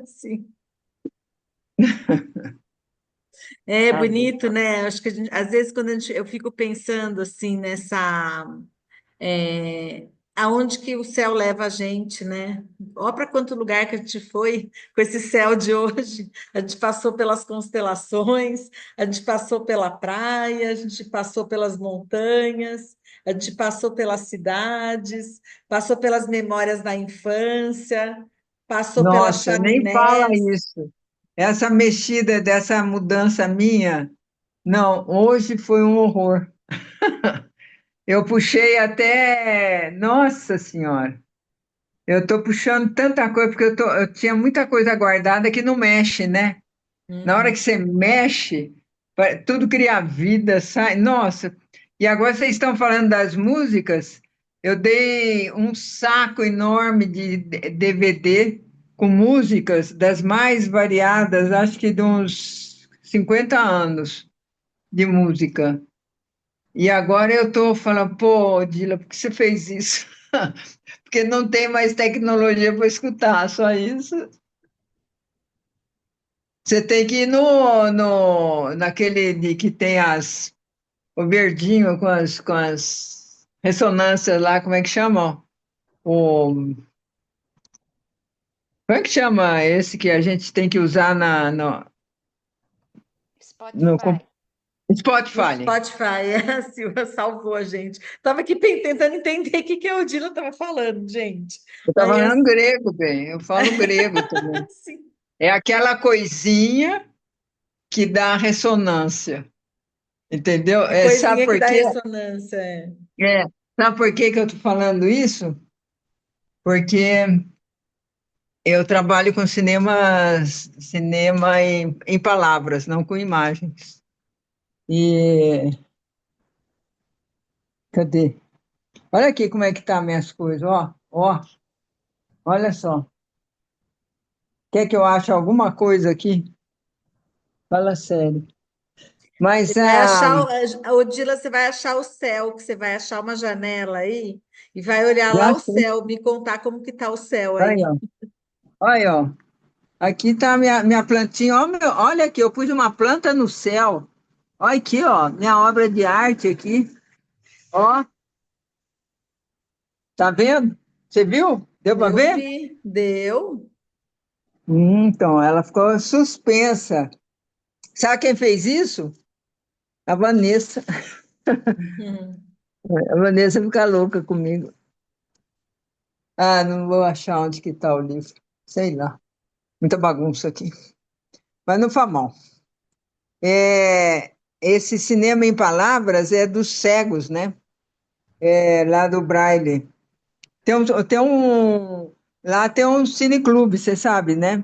Sim. É Tá bom. bonito, né? Acho que às vezes eu fico pensando assim aonde que o céu leva a gente, né? Olha para quanto lugar que a gente foi com esse céu de hoje. A gente passou pelas constelações, a gente passou pela praia, a gente passou pelas montanhas, a gente passou pelas cidades, passou pelas memórias da infância, passou pelas Nossa, nem fala chaminés. isso. Essa mexida dessa mudança minha, não, hoje foi um horror. Eu puxei até, nossa senhora, eu estou puxando tanta coisa, porque eu tinha muita coisa guardada que não mexe, né? Na hora que Uhum. você mexe, tudo cria vida, sai. Nossa, e agora vocês estão falando das músicas, eu dei um saco enorme de DVD com músicas das mais variadas, acho que de uns 50 anos de música. E agora eu estou falando, pô, Dila, por que você fez isso? Porque não tem mais tecnologia para escutar, só isso. Você tem que ir naquele que tem o verdinho com as ressonâncias lá, como é que chama? Como é que chama esse que a gente tem que usar no Spotify. No Spotify? Spotify, a Silvia salvou a gente. Estava aqui tentando entender o que que a Odila estava falando, gente. Eu estava Aí falando grego, bem, eu falo grego também. assim, É aquela coisinha que dá ressonância, entendeu? a Sabe coisinha que por dá quê? ressonância. É. É, sabe por que que eu estou falando isso? Porque eu trabalho com cinema em palavras, não com imagens. E cadê? Olha aqui como é que tá minhas coisas, ó, ó, olha só. Quer que eu ache alguma coisa aqui? Fala sério. Mas Você vai achar, Odila, você vai achar o céu, que você vai achar uma janela aí e vai olhar já lá o sei. céu, me contar como que tá o céu Aí, aí. ó. Olha, ó. Aqui está a minha plantinha. Olha aqui, eu pus uma planta no céu. Olha aqui, ó, minha obra de arte aqui. Ó, tá vendo? Você viu? Deu para Eu ver? vi, deu. Então, ela ficou suspensa. Sabe quem fez isso? A Vanessa. Hum. A Vanessa fica louca comigo. Ah, não vou achar onde que está o livro. Sei lá. Muita bagunça aqui. Mas não faz mal. Esse cinema em palavras é dos cegos, né? Lá do Braille. Lá tem um cineclube, você sabe, né?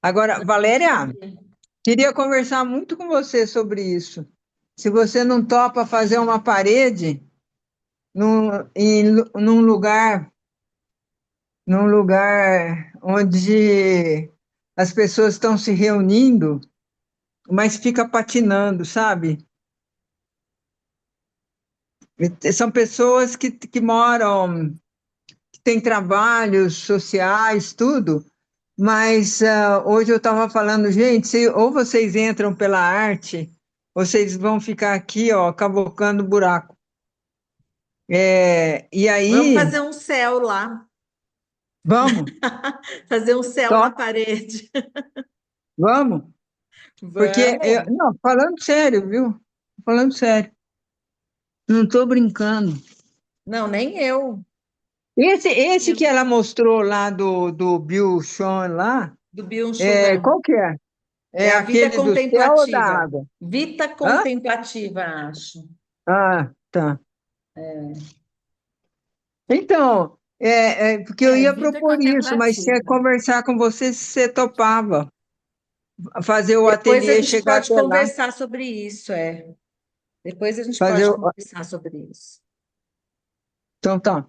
Agora, Valéria, queria conversar muito com você sobre isso. Se você não topa fazer uma parede num lugar onde as pessoas estão se reunindo, mas fica patinando, sabe? São pessoas que moram, que têm trabalhos sociais, tudo, mas hoje eu estava falando, gente, ou vocês entram pela arte, ou vocês vão ficar aqui, ó, cavocando buraco. E Vamos aí, fazer um céu lá, vamos, fazer um céu na top, parede. vamos, porque, Vamos. não, falando sério, viu? Falando sério, não estou brincando. Não, nem eu. Esse que ela mostrou lá do Bill Sean lá, Do Byung-Chul, não. qual que é? É É a vida aquele do céu ou da contemplativa. água? Vida Hã? contemplativa, acho. Ah, tá. Então, porque eu ia Vida propor isso, mas se contemplativa. conversar com você, se você topava fazer o Depois a ateliê gente chegar pode até lá, conversar sobre isso, é. Depois a gente fazer pode o... conversar sobre isso. Então tá,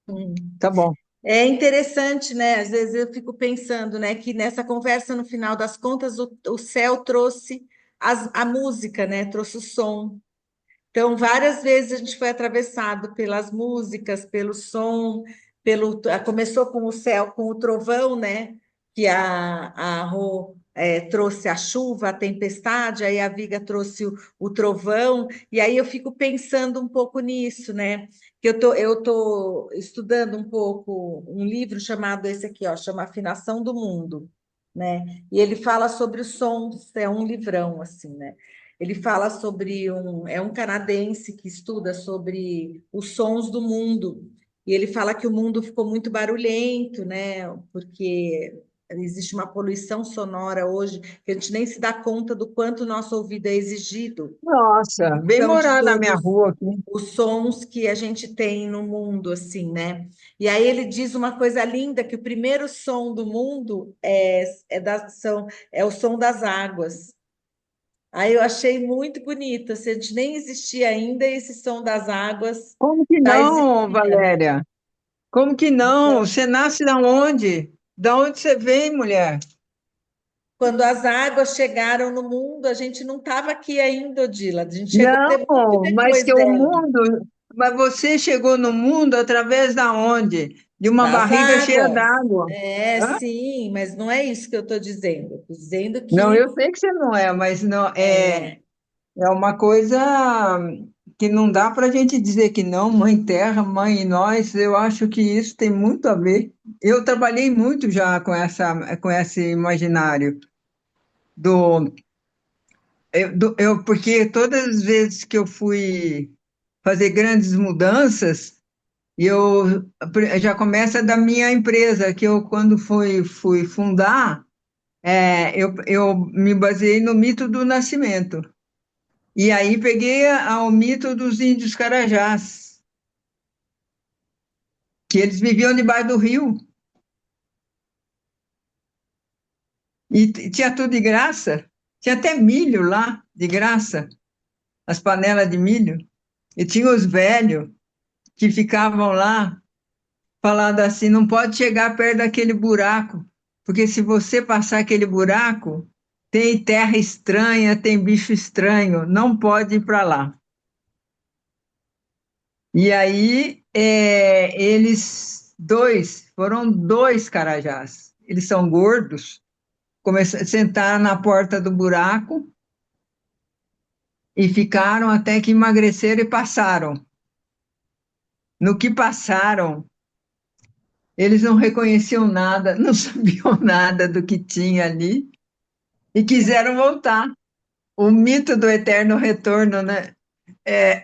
Hum. tá bom. É interessante, né? Às vezes eu fico pensando, né, que nessa conversa, no final das contas, o céu trouxe a música, né? Trouxe o som. Então, várias vezes a gente foi atravessado pelas músicas, pelo som, começou com o céu, com o trovão, né? Que a Rô trouxe a chuva, a tempestade, aí a Viga trouxe o trovão, e aí eu fico pensando um pouco nisso, né? Que eu tô estudando um pouco um livro chamado esse aqui, ó, chama Afinação do Mundo, né? E ele fala sobre os sons, é um livrão, assim, né? Ele fala sobre um canadense que estuda sobre os sons do mundo. E ele fala que o mundo ficou muito barulhento, né? Porque existe uma poluição sonora hoje que a gente nem se dá conta do quanto o nosso ouvido é exigido Nossa, em bem função de morar na minha todos rua aqui. os sons que a gente tem no mundo, assim, né? E aí ele diz uma coisa linda, que o primeiro som do mundo é o som das águas. Aí eu achei muito bonito, assim, a gente nem existia ainda, e esse som das águas Como que já não, existia, né? Valéria? Como que não? Então, Você nasce da onde? Da onde você vem, mulher? quando as águas chegaram no mundo, a gente não estava aqui ainda, Odila, a gente chegou muito Não, mas depois que o dela. mundo. Mas você chegou no mundo através da onde? De uma Das barriga cheia águas. d'água. É, Hã? sim, mas não é isso que eu estou dizendo. Estou dizendo Não, que eu sei que você não é, mas não é, é uma coisa que não dá para a gente dizer que não, mãe terra, mãe nós. Eu acho que isso tem muito a ver. Eu trabalhei muito já com esse imaginário do porque todas as vezes que eu fui fazer grandes mudanças, já começa da minha empresa, que eu, quando fui fundar, eu me baseei no mito do nascimento. E aí peguei o mito dos índios Carajás, que eles viviam debaixo do rio, e tinha tudo de graça, tinha até milho lá, de graça, as panelas de milho, e tinha os velhos que ficavam lá falando assim, não pode chegar perto daquele buraco, porque se você passar aquele buraco, tem terra estranha, tem bicho estranho, não pode ir para lá. E aí, foram dois carajás. Eles são gordos, sentaram na porta do buraco e ficaram até que emagreceram e passaram. No que passaram, eles não reconheciam nada, não sabiam nada do que tinha ali e quiseram voltar. O mito do eterno retorno, né? É,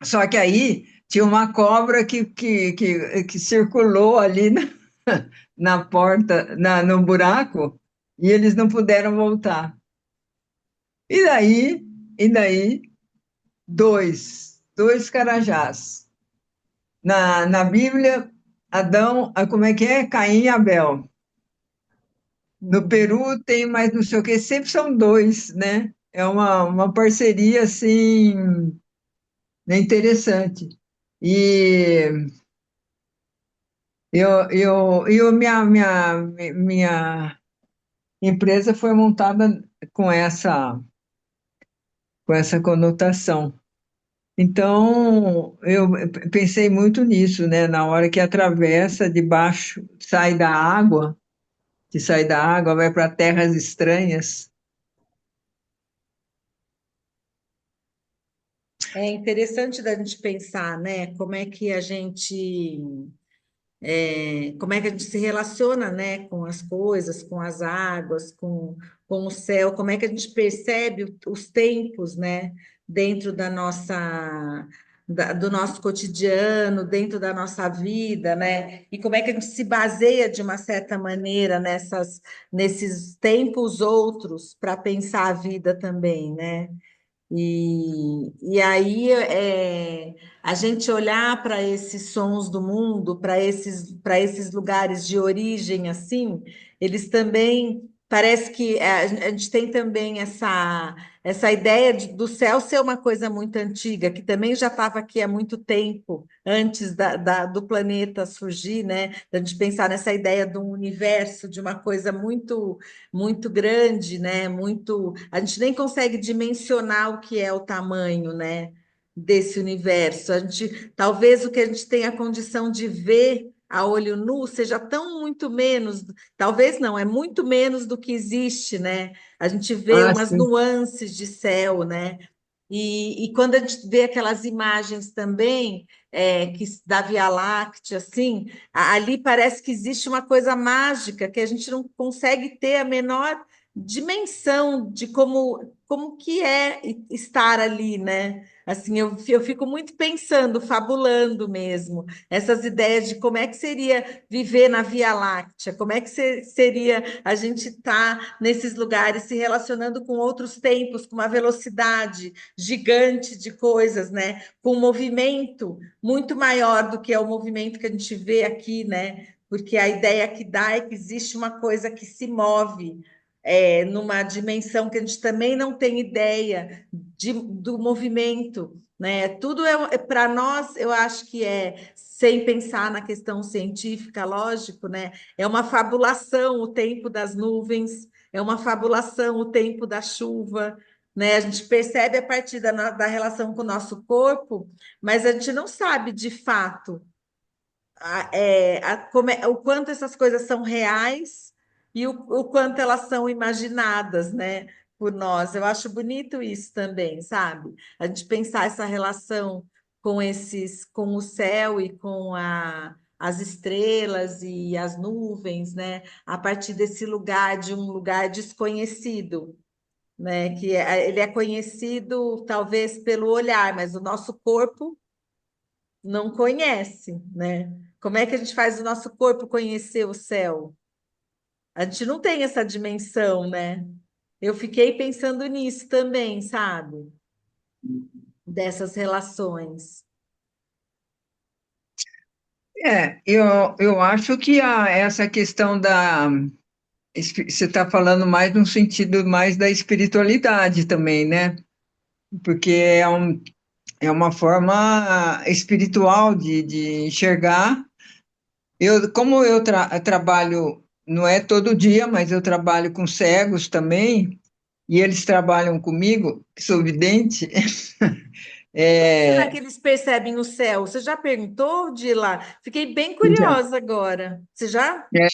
só que aí tinha uma cobra que circulou ali na porta, no buraco, e eles não puderam voltar. E daí, dois carajás. Na Bíblia, Adão, como é que é? Caim e Abel. No Peru tem mais não sei o quê, sempre são dois, né? É uma parceria, assim, né, interessante. E minha empresa foi montada com essa conotação. Então, eu pensei muito nisso, né? Na hora que atravessa debaixo, sai da água, vai para terras estranhas. É interessante da gente pensar, né? Como é que a gente se relaciona, né, com as coisas, com as águas, com o céu, como é que a gente percebe os tempos, né, dentro do nosso cotidiano, dentro da nossa vida, né, e como é que a gente se baseia de uma certa maneira nesses tempos outros para pensar a vida também, né? E aí a gente olhar para esses sons do mundo, para esses lugares de origem assim, eles também parece que a gente tem também essa ideia do céu ser uma coisa muito antiga, que também já estava aqui há muito tempo, antes do planeta surgir, né? A gente pensar nessa ideia de um universo, de uma coisa muito grande, né? A gente nem consegue dimensionar o que é o tamanho, né, desse universo. Talvez o que a gente tenha a condição de ver a olho nu seja tão muito menos, talvez não, é muito menos do que existe, né? A gente vê Ah, umas sim. nuances de céu, né? E quando a gente vê aquelas imagens também da Via Láctea, assim, ali parece que existe uma coisa mágica que a gente não consegue ter a menor dimensão de como que é estar ali, né? Assim, eu fico muito pensando, fabulando mesmo, essas ideias de como é que seria viver na Via Láctea, como é que seria a gente estar nesses lugares se relacionando com outros tempos, com uma velocidade gigante de coisas, né? Com um movimento muito maior do que é o movimento que a gente vê aqui, né? Porque a ideia que dá é que existe uma coisa que se move numa dimensão que a gente também não tem ideia do movimento, né? Tudo para nós, eu acho que sem pensar na questão científica, lógico, né? É uma fabulação o tempo das nuvens, é uma fabulação o tempo da chuva, né? A gente percebe a partir da relação com o nosso corpo, mas a gente não sabe de fato o quanto essas coisas são reais e o quanto elas são imaginadas, né, por nós. Eu acho bonito isso também, sabe? A gente pensar essa relação com o céu e as estrelas e as nuvens, né, a partir desse lugar, de um lugar desconhecido, né, ele é conhecido talvez pelo olhar, mas o nosso corpo não conhece, né? Como é que a gente faz o nosso corpo conhecer o céu? A gente não tem essa dimensão, né? Eu fiquei pensando nisso também, sabe? Dessas relações. Eu acho que essa questão você está falando mais no sentido mais da espiritualidade também, né? Porque é uma forma espiritual de enxergar. Como eu trabalho não é todo dia, mas eu trabalho com cegos também, e eles trabalham comigo, que sou vidente. Será É, que eles percebem o céu? Você já perguntou de lá? Fiquei bem já. curiosa agora. Você já? É,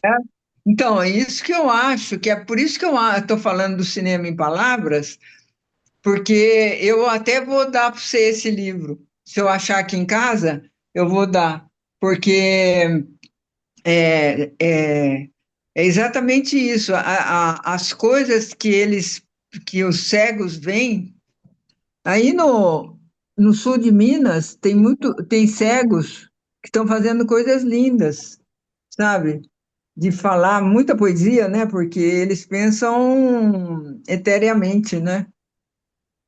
então, é isso que eu acho, que é por isso que eu estou falando do cinema em palavras, porque eu até vou dar para você esse livro. Se eu achar aqui em casa, eu vou dar, porque é, é, é exatamente isso. As coisas que os cegos veem, aí no sul de Minas tem cegos que estão fazendo coisas lindas, sabe? De falar muita poesia, né? Porque eles pensam etereamente, né?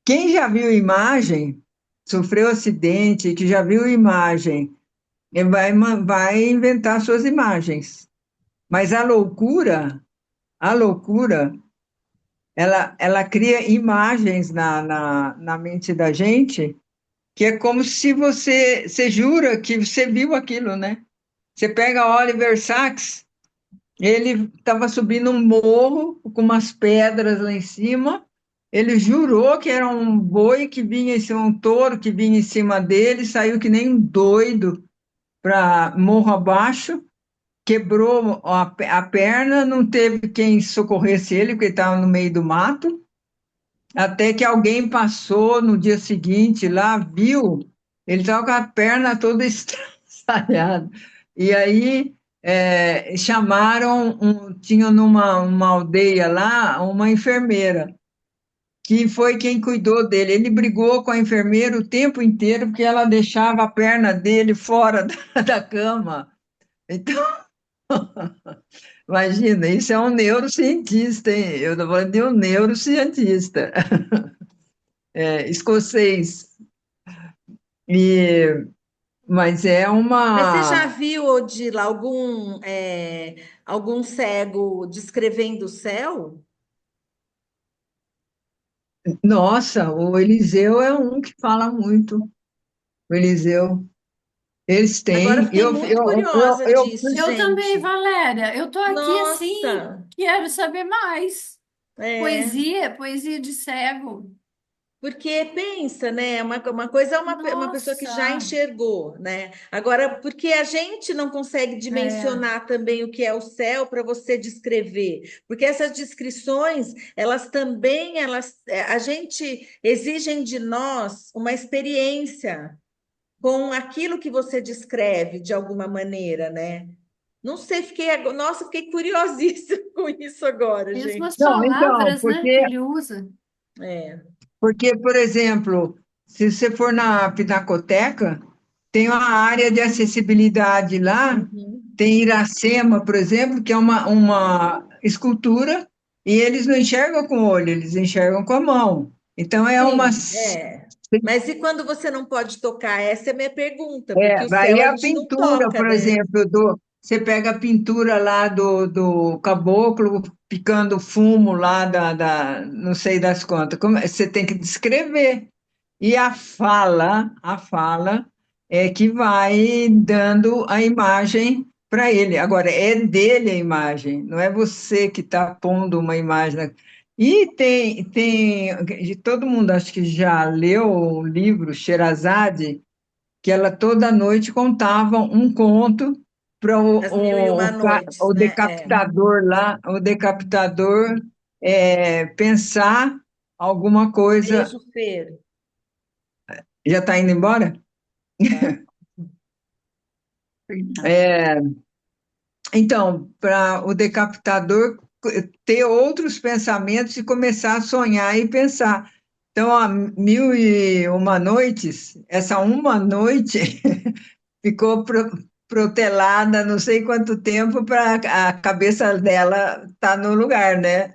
Quem já viu imagem, sofreu acidente, que já viu imagem, vai inventar suas imagens. Mas a loucura, ela cria imagens na mente da gente, que é como se você jura que você viu aquilo, né? Você pega Oliver Sacks, ele estava subindo um morro com umas pedras lá em cima. Ele jurou que era um boi que vinha em cima, um touro que vinha em cima dele, saiu que nem um doido para morro abaixo, quebrou a perna, não teve quem socorresse ele, porque ele estava no meio do mato, até que alguém passou no dia seguinte lá, viu, ele estava com a perna toda estraçalhada. E aí chamaram, tinha numa uma aldeia lá, uma enfermeira, que foi quem cuidou dele. Ele brigou com a enfermeira o tempo inteiro, porque ela deixava a perna dele fora da cama. Então, imagina, isso é um neurocientista, hein? Eu estou falando de um neurocientista, escocês. E, mas é Mas você já uma. viu, Odila, algum cego descrevendo o céu? Nossa, o Eliseu é um que fala muito. O Eliseu, eles Agora eu têm. fiquei muito curiosa disso, Eu também, gente. Valéria. Eu tô aqui assim, Nossa, quero saber mais. é. Poesia de cego. Porque pensa, né? Uma coisa é uma pessoa que já Nossa, enxergou, né? Agora, porque a gente não consegue é, dimensionar também o que é o céu para você descrever, porque essas descrições, elas também, a gente exigem de nós uma experiência com aquilo que você descreve de alguma maneira, né? Não sei, nossa, fiquei curiosíssima com isso agora, mesmo as gente. Não, então, palavras, né, que ele usa. É. porque, por exemplo, se você for na Pinacoteca, tem uma área de acessibilidade lá, Uhum. tem Iracema, por exemplo, que é uma escultura, e eles não enxergam com o olho, eles enxergam com a mão. Então, é uma. Sim, é. Mas e quando você não pode tocar? Essa é a minha pergunta, porque o Aí céu a a gente não pintura, toca, por né? exemplo, você pega a pintura lá do caboclo picando fumo lá não sei das quantas, você tem que descrever. E a fala é que vai dando a imagem para ele. Agora, é dele a imagem, não é você que está pondo uma imagem. E todo mundo acho que já leu o livro Sherazade, que ela toda noite contava um conto para As mil e uma noites, o né? É. decapitador lá, pensar alguma coisa. Beijo, Fer. Já está indo embora? Tá. É, então, para o decapitador ter outros pensamentos e começar a sonhar e pensar. Então, a mil e uma noites, essa uma noite ficou protelada não sei quanto tempo para a cabeça dela estar no lugar, né?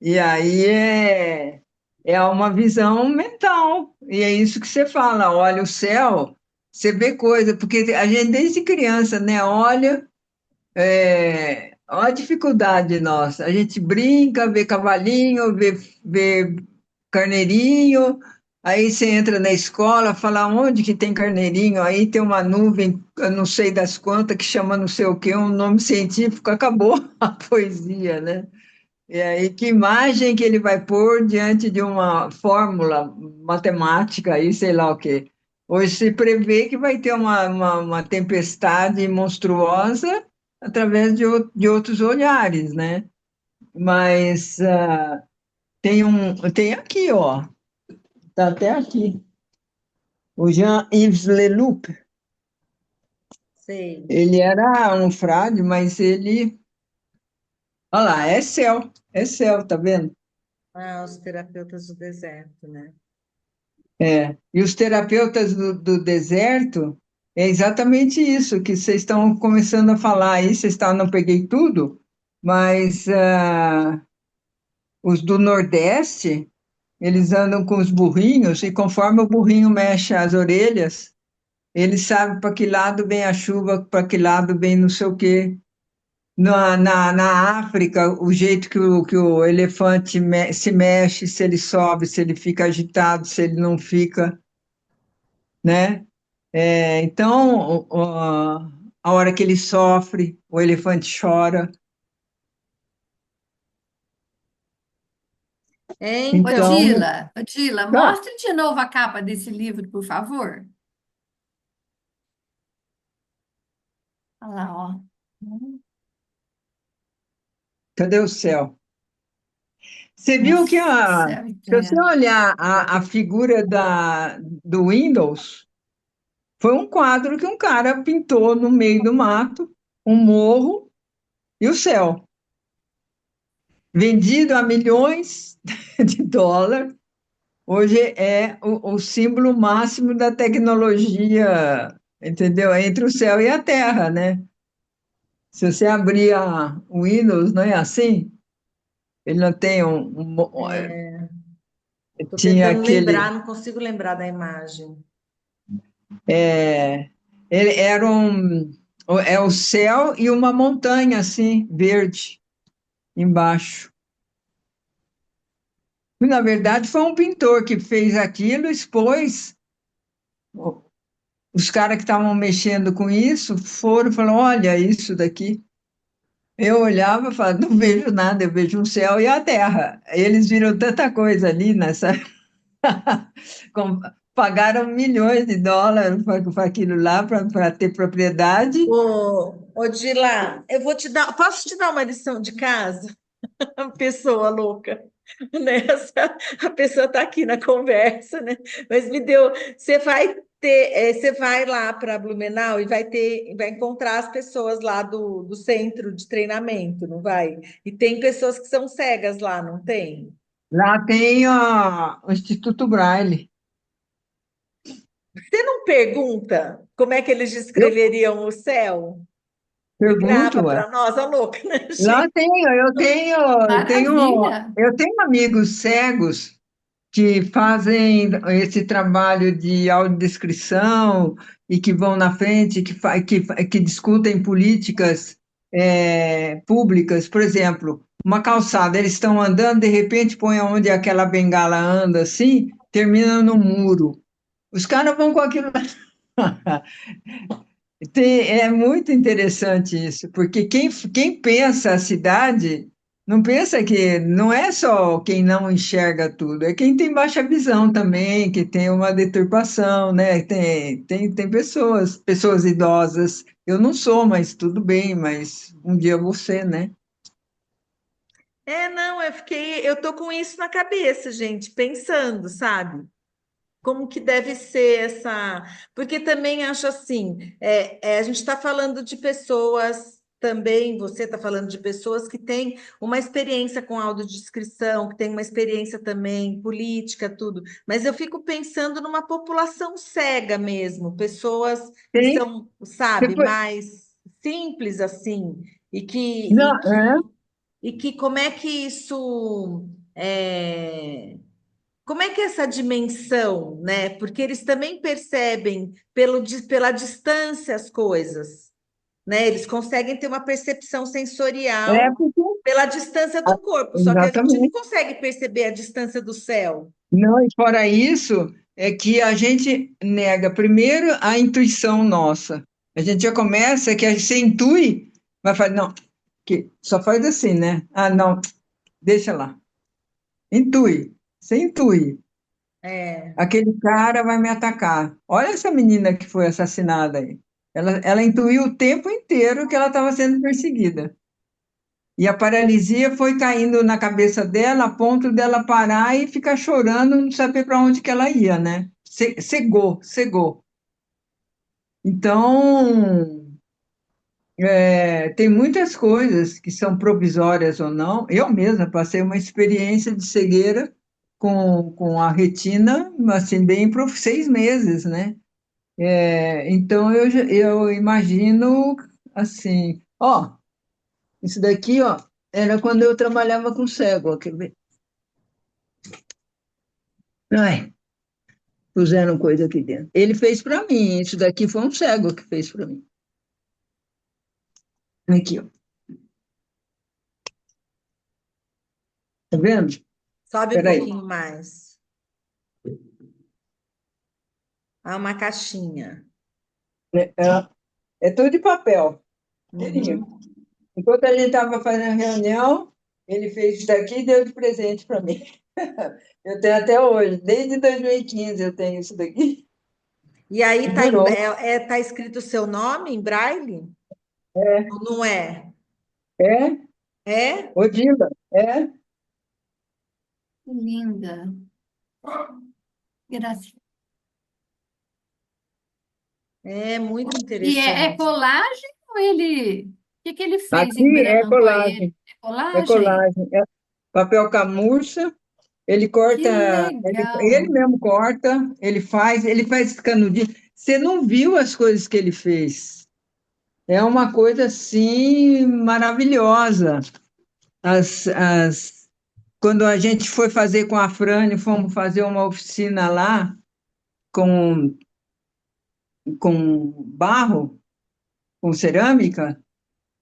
E aí é uma visão mental. E é isso que você fala, olha o céu, você vê coisa, porque a gente desde criança, né, olha, olha a dificuldade nossa. A gente brinca, vê cavalinho, vê carneirinho, Aí você entra na escola, fala onde que tem carneirinho, aí tem uma nuvem, eu não sei das quantas, que chama não sei o quê, um nome científico, acabou a poesia, né? E aí, que imagem que ele vai pôr diante de uma fórmula matemática aí, sei lá o quê. Hoje se prevê que vai ter uma tempestade monstruosa através de outros olhares, né? Mas tem aqui, ó, tá até aqui, o Jean-Yves Leloup. Sei. Ele era um frade, mas ele, olha lá, é céu, tá vendo? Ah, os terapeutas do deserto, né? É, e os terapeutas do deserto, é exatamente isso que vocês estão começando a falar aí, não peguei tudo, mas os do Nordeste, eles andam com os burrinhos, e conforme o burrinho mexe as orelhas, eles sabem para que lado vem a chuva, para que lado vem não sei o quê. Na África, o jeito que o elefante se mexe, se ele sobe, se ele fica agitado, se ele não fica, né? Então, a hora que ele sofre, o elefante chora. Então, Ô Dila, tá, mostre de novo a capa desse livro, por favor. Olha lá, ó. cadê o céu? Você viu que Nossa, céu e se você terra. olhar a figura do Windows, foi um quadro que um cara pintou no meio do mato, um morro e o céu, vendido a milhões de dólares. Hoje é o símbolo máximo da tecnologia, entendeu? Entre o céu e a terra, né? Se você abrir o Windows, não é assim? Ele não tem Estou tinha tentando aquele, lembrar, não consigo lembrar da imagem. é, ele era o céu e uma montanha assim, verde, embaixo. E, na verdade, foi um pintor que fez aquilo, expôs. Os caras que estavam mexendo com isso foram e falaram: olha isso daqui. Eu olhava e falava: não vejo nada, eu vejo um céu e a terra. Eles viram tanta coisa ali nessa. com- Pagaram milhões de dólares para aquilo lá, para ter propriedade. Ô, Dila, eu vou te dar, posso te dar uma lição de casa? Pessoa louca, né? A pessoa está aqui na conversa, né? Mas me deu, você vai lá para Blumenau e vai encontrar as pessoas lá do centro de treinamento, não vai? E tem pessoas que são cegas lá, não tem? Lá tem o Instituto Braille. Você não pergunta como é que eles Eu descreveriam o céu e grava pergunto, ué. para nós, a louca, né, Lá gente? tenho, Maravilha! eu tenho amigos cegos que fazem esse trabalho de audiodescrição e que vão na frente, que discutem políticas públicas. Por exemplo, uma calçada, eles estão andando, de repente põe onde aquela bengala anda assim, termina no muro. Os caras vão com aquilo. É muito interessante isso, porque quem pensa a cidade não pensa que não é só quem não enxerga tudo, é quem tem baixa visão também, que tem uma deturpação, né? Tem pessoas idosas. Eu não sou, mas tudo bem, mas um dia você, né? Não, eu tô com isso na cabeça, gente, pensando, sabe? Como que deve ser essa. Porque também acho assim, a gente está falando de pessoas também, você está falando de pessoas que têm uma experiência com audiodescrição, que têm uma experiência também política, tudo, mas eu fico pensando numa população cega mesmo, pessoas que Tem, são, sabe, depois, mais simples assim, e que, não, e que, e que como é que isso. Como é que é essa dimensão, né? Porque eles também percebem pela distância as coisas, né? Eles conseguem ter uma percepção É sensorial porque... pela distância do corpo, só que a gente não Exatamente. consegue perceber a distância do céu. Não, e fora isso, é que a gente nega primeiro a intuição nossa. A gente já começa que a gente intui, vai falar, não, que só faz assim, né? Ah, não, deixa lá. Intui, você intui. É. Aquele cara vai me atacar. Olha essa menina que foi assassinada aí. Ela intuiu o tempo inteiro que ela estava sendo perseguida. E a paralisia foi caindo na cabeça dela, a ponto dela parar e ficar chorando, não saber para onde que ela ia, né? Cegou, cegou. Então, tem muitas coisas que são provisórias ou não. Eu mesma passei uma experiência de cegueira com a retina, assim, 6 meses, né? Então, eu imagino, assim, ó, isso daqui, ó, era quando eu trabalhava com cego, ó, quer ver? Ai, puseram coisa aqui dentro. Ele fez para mim, isso daqui foi um cego que fez para mim. Aqui, ó, tá vendo? Sobe um Peraí. pouquinho mais. Ah, uma caixinha. É tudo de papel. Uhum. Enquanto a gente estava fazendo reunião, ele fez isso daqui e deu de presente para mim. Eu tenho até hoje, desde 2015 eu tenho isso daqui. E aí tá, Durou. tá escrito o seu nome em braille? É, Ou não é? é, É? Odila, é. Que linda. Graças. É muito E é interessante. colagem ou ele. O que que ele fez em Aqui é branco aí? colagem, É é colagem? colagem. É papel camurça, ele Que corta, ele legal. mesmo corta, ele faz canudinho. Você não viu as coisas que ele fez. É uma coisa assim maravilhosa. Quando a gente foi fazer com a Frane, fomos fazer uma oficina lá com, com barro, com cerâmica,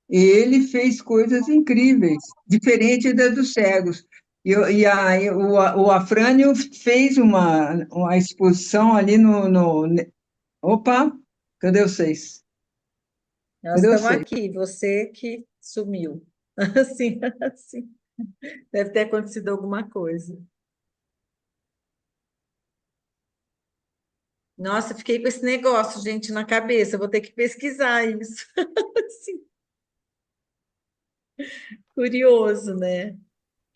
e ele fez coisas incríveis, diferentes das dos cegos. O Afrânio fez uma exposição ali Opa, cadê vocês? Nós Cadê estamos vocês? aqui, você que sumiu. Assim, assim. Deve ter acontecido alguma coisa. Nossa, fiquei com esse negócio, gente, na cabeça. Vou ter que pesquisar isso. Assim, curioso, né?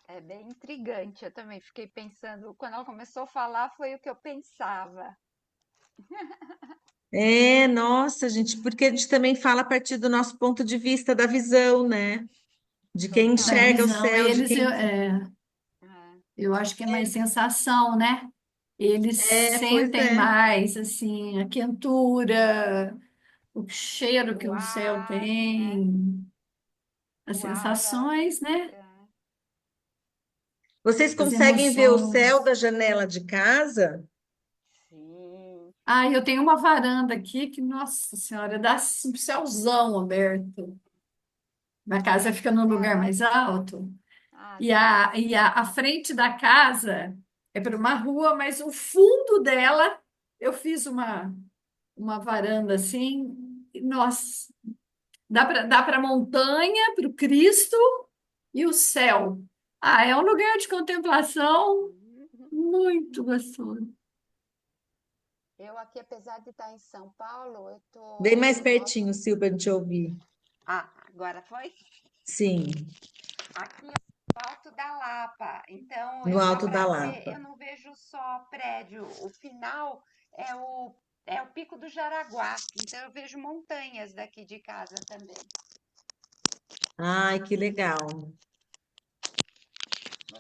É bem intrigante. Eu também fiquei pensando, quando ela começou a falar, foi o que eu pensava. É, nossa, gente, porque a gente também fala a partir do nosso ponto de vista da visão, né? De quem Da Total. enxerga o visão. céu, de Eles, quem. É. eu acho que é mais sensação, né? Eles É, pois sentem é. mais, assim, a quentura, o cheiro que O o céu ar, né? tem, as O ar, sensações, né? é, Vocês As conseguem ver o céu emoções. da janela de casa? sim. Ah, eu tenho uma varanda aqui que, nossa senhora, dá um céuzão aberto. Minha casa fica num É, lugar mais alto. ah, E a frente da casa é para uma rua, mas o fundo dela, eu fiz uma varanda assim. E, nossa, dá para a montanha, para o Cristo e o céu. Ah, é um lugar de contemplação uhum. muito gostoso. Eu aqui, apesar de estar em São Paulo, eu Bem tô mais no alto. pertinho, Silvia, de te ouvir. Ah, agora foi? Sim, Aqui é o Alto da Lapa. Então, no dá Alto da para ver, eu Lapa. não vejo só prédio. O final é o Pico do Jaraguá. Então, eu vejo montanhas daqui de casa também. Ai, que legal. Agora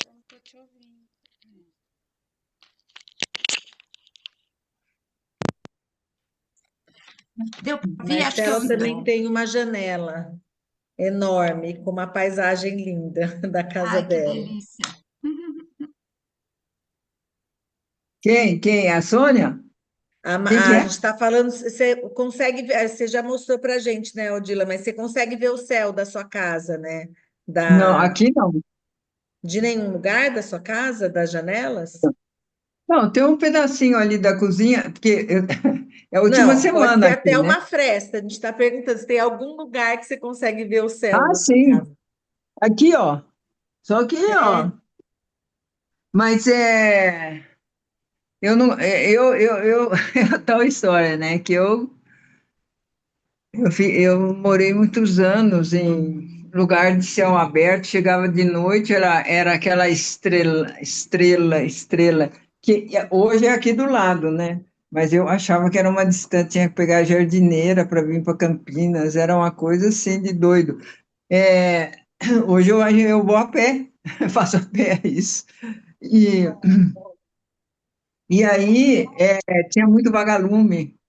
eu não tô te ouvindo. Deu para ouvir? Acho que eu Marcela também não. tem uma janela enorme, com uma paisagem linda da casa Ai, que dela. delícia. Quem? A Sônia? Que A é? gente está falando, você consegue ver, você já mostrou para a gente, né, Odila, mas você consegue ver o céu da sua casa, né? Não, Da, aqui não. de nenhum lugar da sua casa, das janelas? Não, tem um pedacinho ali da cozinha, porque é a última Não, pode semana ser aqui, até né? uma fresta. A gente está perguntando se tem algum lugar que você consegue ver o céu Ah, da sua sim. casa. Aqui, ó. Só que, ó. É. Mas eu não, é tal história, né? Que eu morei muitos anos em lugar de céu aberto, chegava de noite, era aquela estrela, hoje é aqui do lado, né? Mas eu achava que era uma distância, tinha que pegar a jardineira para vir para Campinas, era uma coisa assim de doido. É, hoje eu vou a pé, faço a pé isso. E, e aí tinha muito vagalume,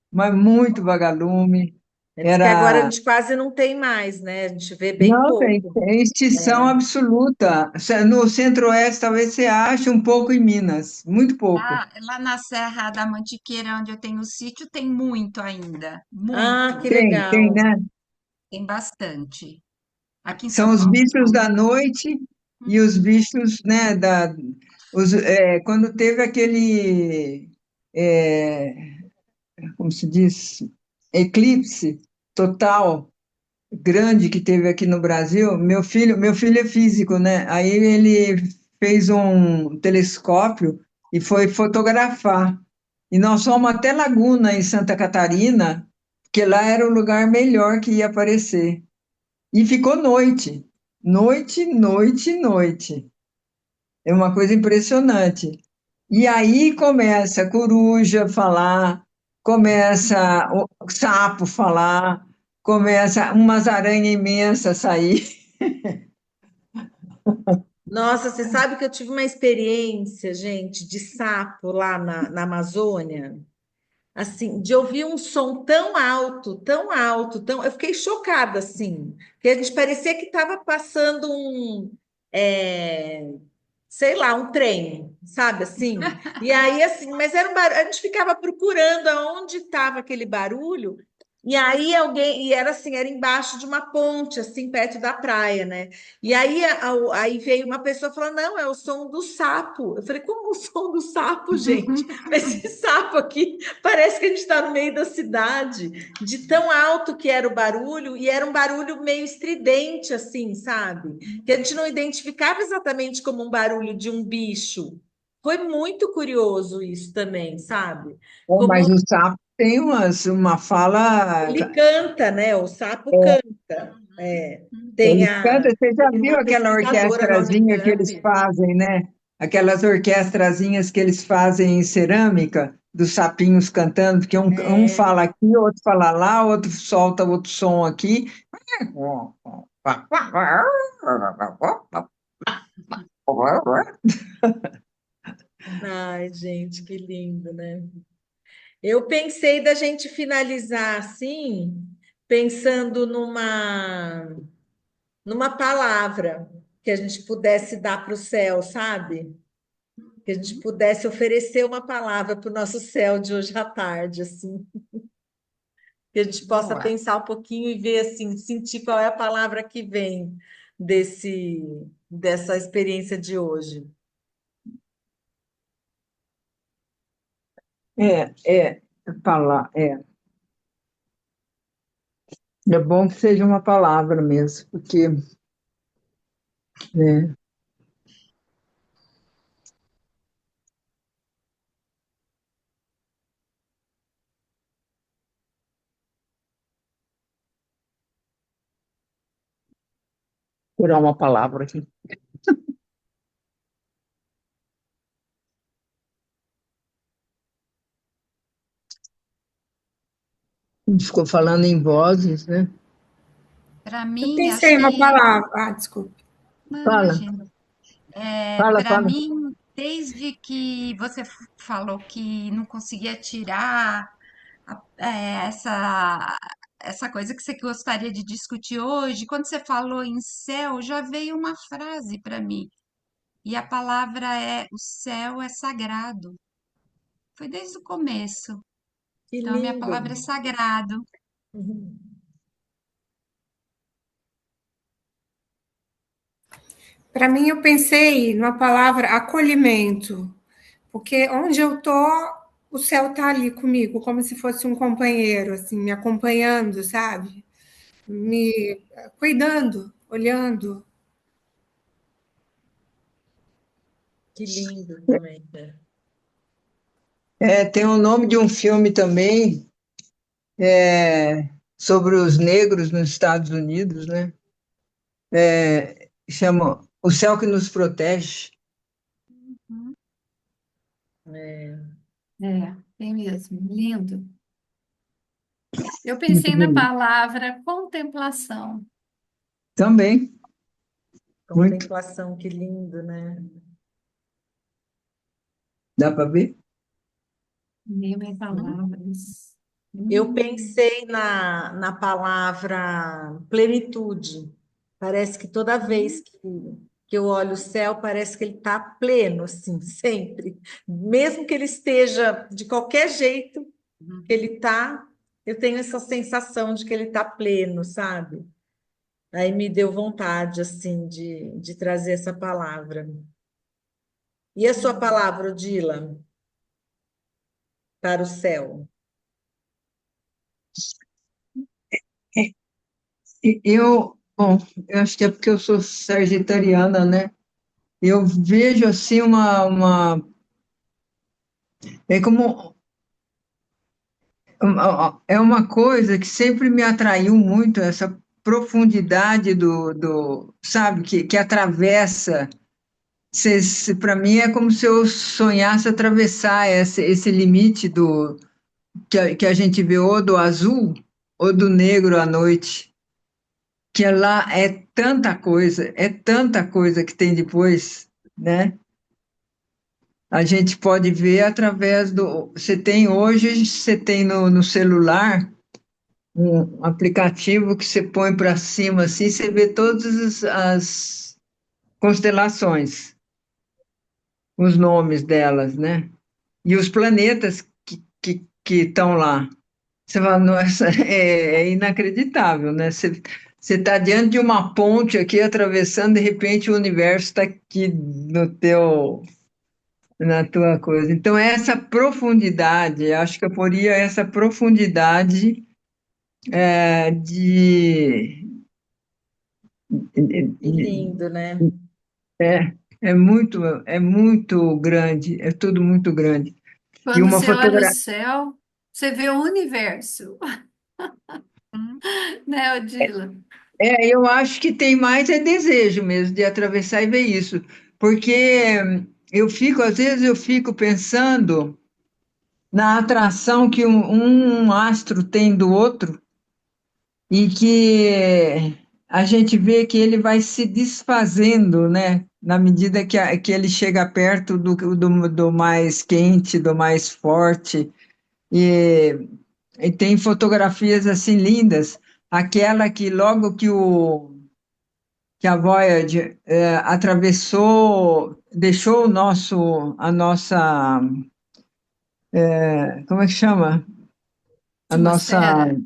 mas muito vagalume. É, diz que agora a Era gente quase não tem mais, né? A gente vê bem Não, tem, pouco. tem extinção É. absoluta. No Centro-Oeste, talvez você ache um pouco em Minas, muito pouco. Lá na Serra da Mantiqueira, onde eu tenho o sítio, tem muito ainda. Ah, que Muito. Tem, legal. né? Tem bastante. Aqui em São São os Paulo, bichos da não. noite e os bichos, né, quando teve aquele, é, como se diz, eclipse total grande que teve aqui no Brasil, meu filho é físico, né? Aí ele fez um telescópio e foi fotografar. E nós fomos até Laguna, em Santa Catarina, que lá era o lugar melhor que ia aparecer. E ficou noite. Noite, noite, noite. É uma coisa impressionante. E aí começa a coruja a falar, começa o sapo falar, começa umas aranhas imensas a sair. Nossa, você sabe que eu tive uma experiência, gente, de sapo lá na Amazônia? Assim, de ouvir um som tão alto, tão alto, tão. Eu fiquei chocada, assim, que a gente parecia que estava passando é, sei lá, um trem, sabe assim? E aí, assim, mas era um barulho, a gente ficava procurando aonde estava aquele barulho, e aí alguém, e era assim, era embaixo de uma ponte, assim, perto da praia, né? E aí, aí veio uma pessoa falando, não, é o som do sapo. Eu falei, como o som do sapo, gente? Esse sapo aqui parece que a gente está no meio da cidade, de tão alto que era o barulho, e era um barulho meio estridente, assim, sabe? Que a gente não identificava exatamente como um barulho de um bicho. Foi muito curioso isso também, sabe? Oh, Como mas o sapo tem uma fala. ele canta, né? O sapo canta. É. Tem Ele canta, você já teve viu uma aquela pesquisadora na orquestrazinha que eles Unicamp. fazem, né? Aquelas orquestrazinhas que eles fazem em cerâmica, dos sapinhos cantando, porque um É. fala aqui, outro fala lá, outro solta outro som aqui. Ai, gente, que lindo, né? Eu pensei da gente finalizar assim, pensando numa palavra que a gente pudesse dar para o céu, sabe? Que a gente pudesse oferecer uma palavra para o nosso céu de hoje à tarde, assim, que a gente possa Boa. pensar um pouquinho e ver assim, sentir qual é a palavra que vem dessa experiência de hoje. É, falar, é bom que seja uma palavra mesmo, porque, né, curar uma palavra aqui. A gente ficou falando em vozes, né? Para Eu mim, acho pensei uma que. palavra. Ah, desculpe. Não, Fala, imagina. Para fala. mim, desde que você falou que não conseguia tirar essa coisa que você gostaria de discutir hoje, quando você falou em céu, já veio uma frase para mim. E a palavra é: o céu é sagrado. Foi desde o começo. Que Então, a minha lindo. palavra é sagrado. Para mim, eu pensei na palavra acolhimento, porque onde eu tô, o céu tá ali comigo, como se fosse um companheiro, assim, me acompanhando, sabe? Me cuidando, olhando. Que lindo também. Tem o nome de um filme também, sobre os negros nos Estados Unidos, né? Chama O Céu que Nos Protege. É, Tem mesmo, lindo. Eu Muito pensei na bonito. palavra contemplação. Também, muito. contemplação, que lindo, né? Dá para ver? Mil palavras. Eu pensei na palavra plenitude. Parece que toda vez que eu olho o céu, parece que ele está pleno, assim, sempre. Mesmo que ele esteja de qualquer jeito que ele está, eu tenho essa sensação de que ele está pleno, sabe? Aí me deu vontade, assim, de trazer essa palavra. E a sua palavra, Odila, para o céu? Bom, eu acho que é porque eu sou sagitariana, né? Eu vejo assim é como é uma coisa que sempre me atraiu muito, essa profundidade sabe, que atravessa. Para mim é como se eu sonhasse atravessar esse limite que a gente vê ou do azul ou do negro à noite, que lá é tanta coisa que tem depois, né? A gente pode ver através do. Você tem no celular um aplicativo que você põe para cima assim, você vê todas as constelações, os nomes delas, né? E os planetas que estão lá. Você fala, nossa, é inacreditável, né? Você está diante de uma ponte aqui atravessando, de repente o universo está aqui na tua coisa. Então, essa profundidade, acho que eu poria essa profundidade de. Que lindo, né? É, é muito grande, é tudo muito grande. E Quando uma você olha o fotografia. céu, você vê o universo, né, Odila? Eu acho que tem mais desejo mesmo de atravessar e ver isso, porque às vezes eu fico pensando na atração que um astro tem do outro e que a gente vê que ele vai se desfazendo, né? Na medida que ele chega perto do mais quente, do mais forte. E, e tem fotografias assim lindas. Aquela que logo que a Voyager atravessou, deixou a nossa, como é que chama? A nossa, Atmosfera.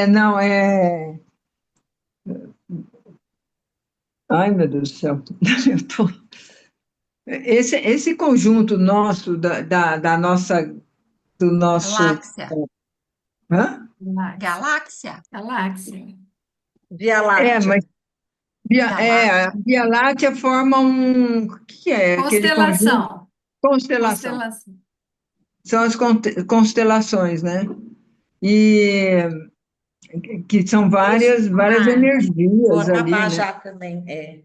não, ai meu Deus do céu, eu tô, esse conjunto nosso, da nossa, do nosso, Galáxia. hã? Galáxia. Galáxia. Galáxia. Via Láctea. Mas a Galáxia. Via Láctea forma o que é aquele conjunto? Constelação. Constelação. Constelação. São as constelações, né? E que são várias energias ali, Forma né? já também. É.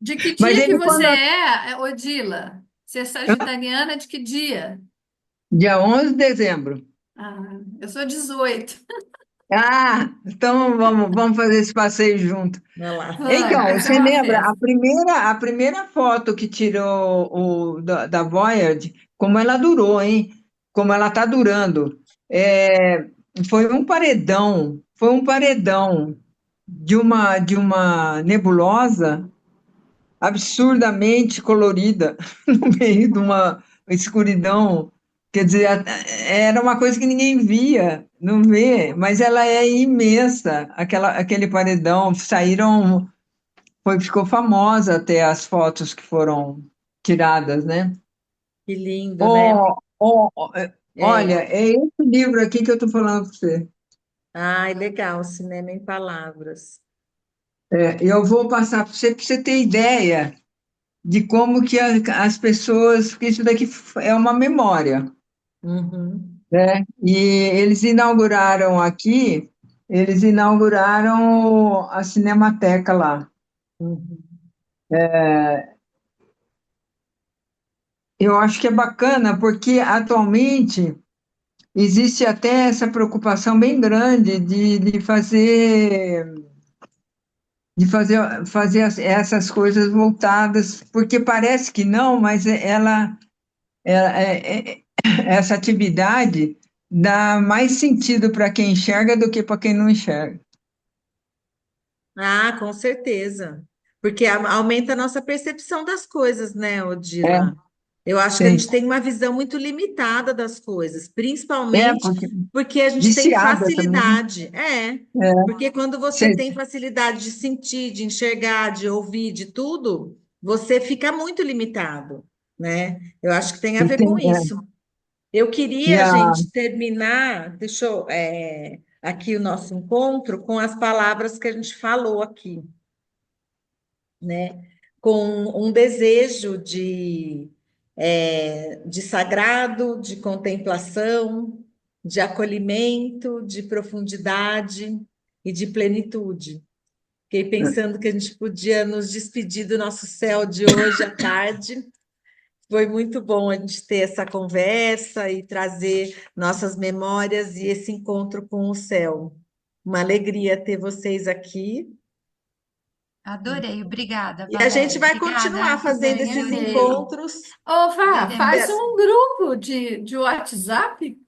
De que Mas dia que ele, você é, Odila? Você é sagitariana de que dia? dia 11 de dezembro. Ah, eu sou 18. Então vamos fazer esse passeio junto. Olha lá. Vamos, Então, vai ser você uma lembra, festa. a primeira foto que tirou da Voyager, como ela durou, hein? Como ela está durando. É, foi um paredão de uma nebulosa absurdamente colorida no meio escuridão, quer dizer, era uma coisa que ninguém via, não vê, mas ela é imensa, aquele paredão, ficou famosa até as fotos que foram tiradas, né? Que lindo, né? Oh, É. olha, é esse livro aqui que eu estou falando para você. Ai, legal, Cinema em Palavras. Eu vou passar para você ter ideia de como que as pessoas, porque isso daqui é uma memória, Uhum, né? E eles inauguraram a Cinemateca lá. uhum. Eu acho que é bacana porque atualmente existe até essa preocupação bem grande de fazer essas coisas voltadas, porque parece que não, mas essa atividade dá mais sentido para quem enxerga do que para quem não enxerga. Ah, com certeza. Porque aumenta a nossa percepção das coisas, né, É, Odila? Eu acho que a sim. gente tem uma visão muito limitada das coisas, principalmente Porque porque a gente tem viciada também. facilidade. É, É, porque quando você você, tem facilidade de sentir, de enxergar, de ouvir, de tudo, você fica muito limitado, né? Eu acho que tem a você ver tem, com isso. Eu e queria, gente, terminar, deixa eu, aqui o nosso encontro com as palavras que a gente falou aqui, né? Com um desejo de sagrado, de contemplação, de acolhimento, de profundidade e de plenitude. Fiquei pensando que a gente podia nos despedir do nosso céu de hoje à tarde. Foi muito bom a gente ter essa conversa e trazer nossas memórias e esse encontro com o céu. Uma alegria ter vocês aqui. Adorei, obrigada, E a gente Valéria. vai Obrigada, continuar fazendo também esses amei. encontros. Ô, Vá, faz Veremos. um grupo de WhatsApp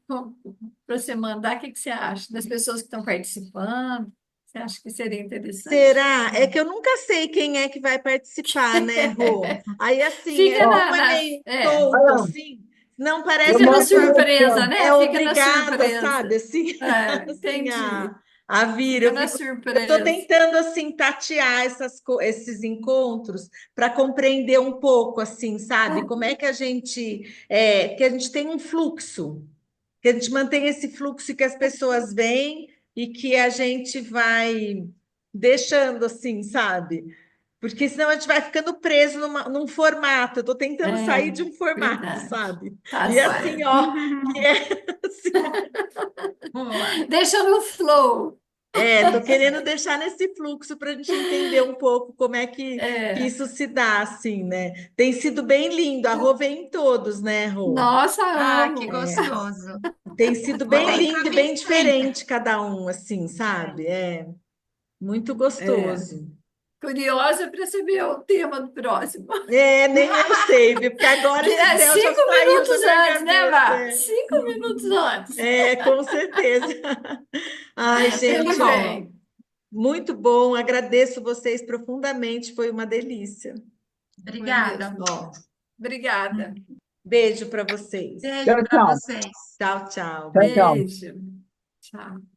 para você mandar. O que que você acha? Das pessoas que estão participando. Você acha que seria interessante? Será? É que eu nunca sei quem é que vai participar, né, Rô? Aí, assim, Fica ó, como é meio solto, olha, assim, não eu parece que fica a na mostrei pessoa aqui, ó. surpresa, né? é Fica na obrigada, sabe? surpresa. Assim, É, assim entendi. a vir. Fica na Eu estou surpresa. tentando assim tatear esses encontros para compreender um pouco, assim, sabe? Como é que a gente tem um fluxo, que a gente mantém esse fluxo que as pessoas vêm e que a gente vai deixando assim, sabe? Porque senão a gente vai ficando preso num formato. Eu estou tentando sair É, de um formato, verdade. sabe? Tá E assim, certo. ó, e assim, Boa. Deixa no flow. tô querendo deixar nesse fluxo para a gente entender um pouco como é que É. isso se dá, assim, né? Tem sido bem lindo. A Rô vem em todos, né, Rô? Nossa, Ah, que amo. gostoso. Tem sido Vou bem ter que lindo e vir bem sempre. diferente cada um, assim, sabe? É muito É. gostoso. Curiosa para saber o tema do próximo. Nem eu sei, viu? Porque agora Que esse é céu já cinco saiu da minutos minha antes, né, cabeça. Vá? 5 minutos antes. Com certeza. Ai, Tudo gente, ó, bem. muito bom. Agradeço vocês profundamente. Foi uma delícia. Foi Obrigada. mesmo. Ó, Obrigada. beijo para vocês. Beijo Tchau, para tchau. vocês. Tchau, tchau. Tchau, tchau. Beijo. Tchau.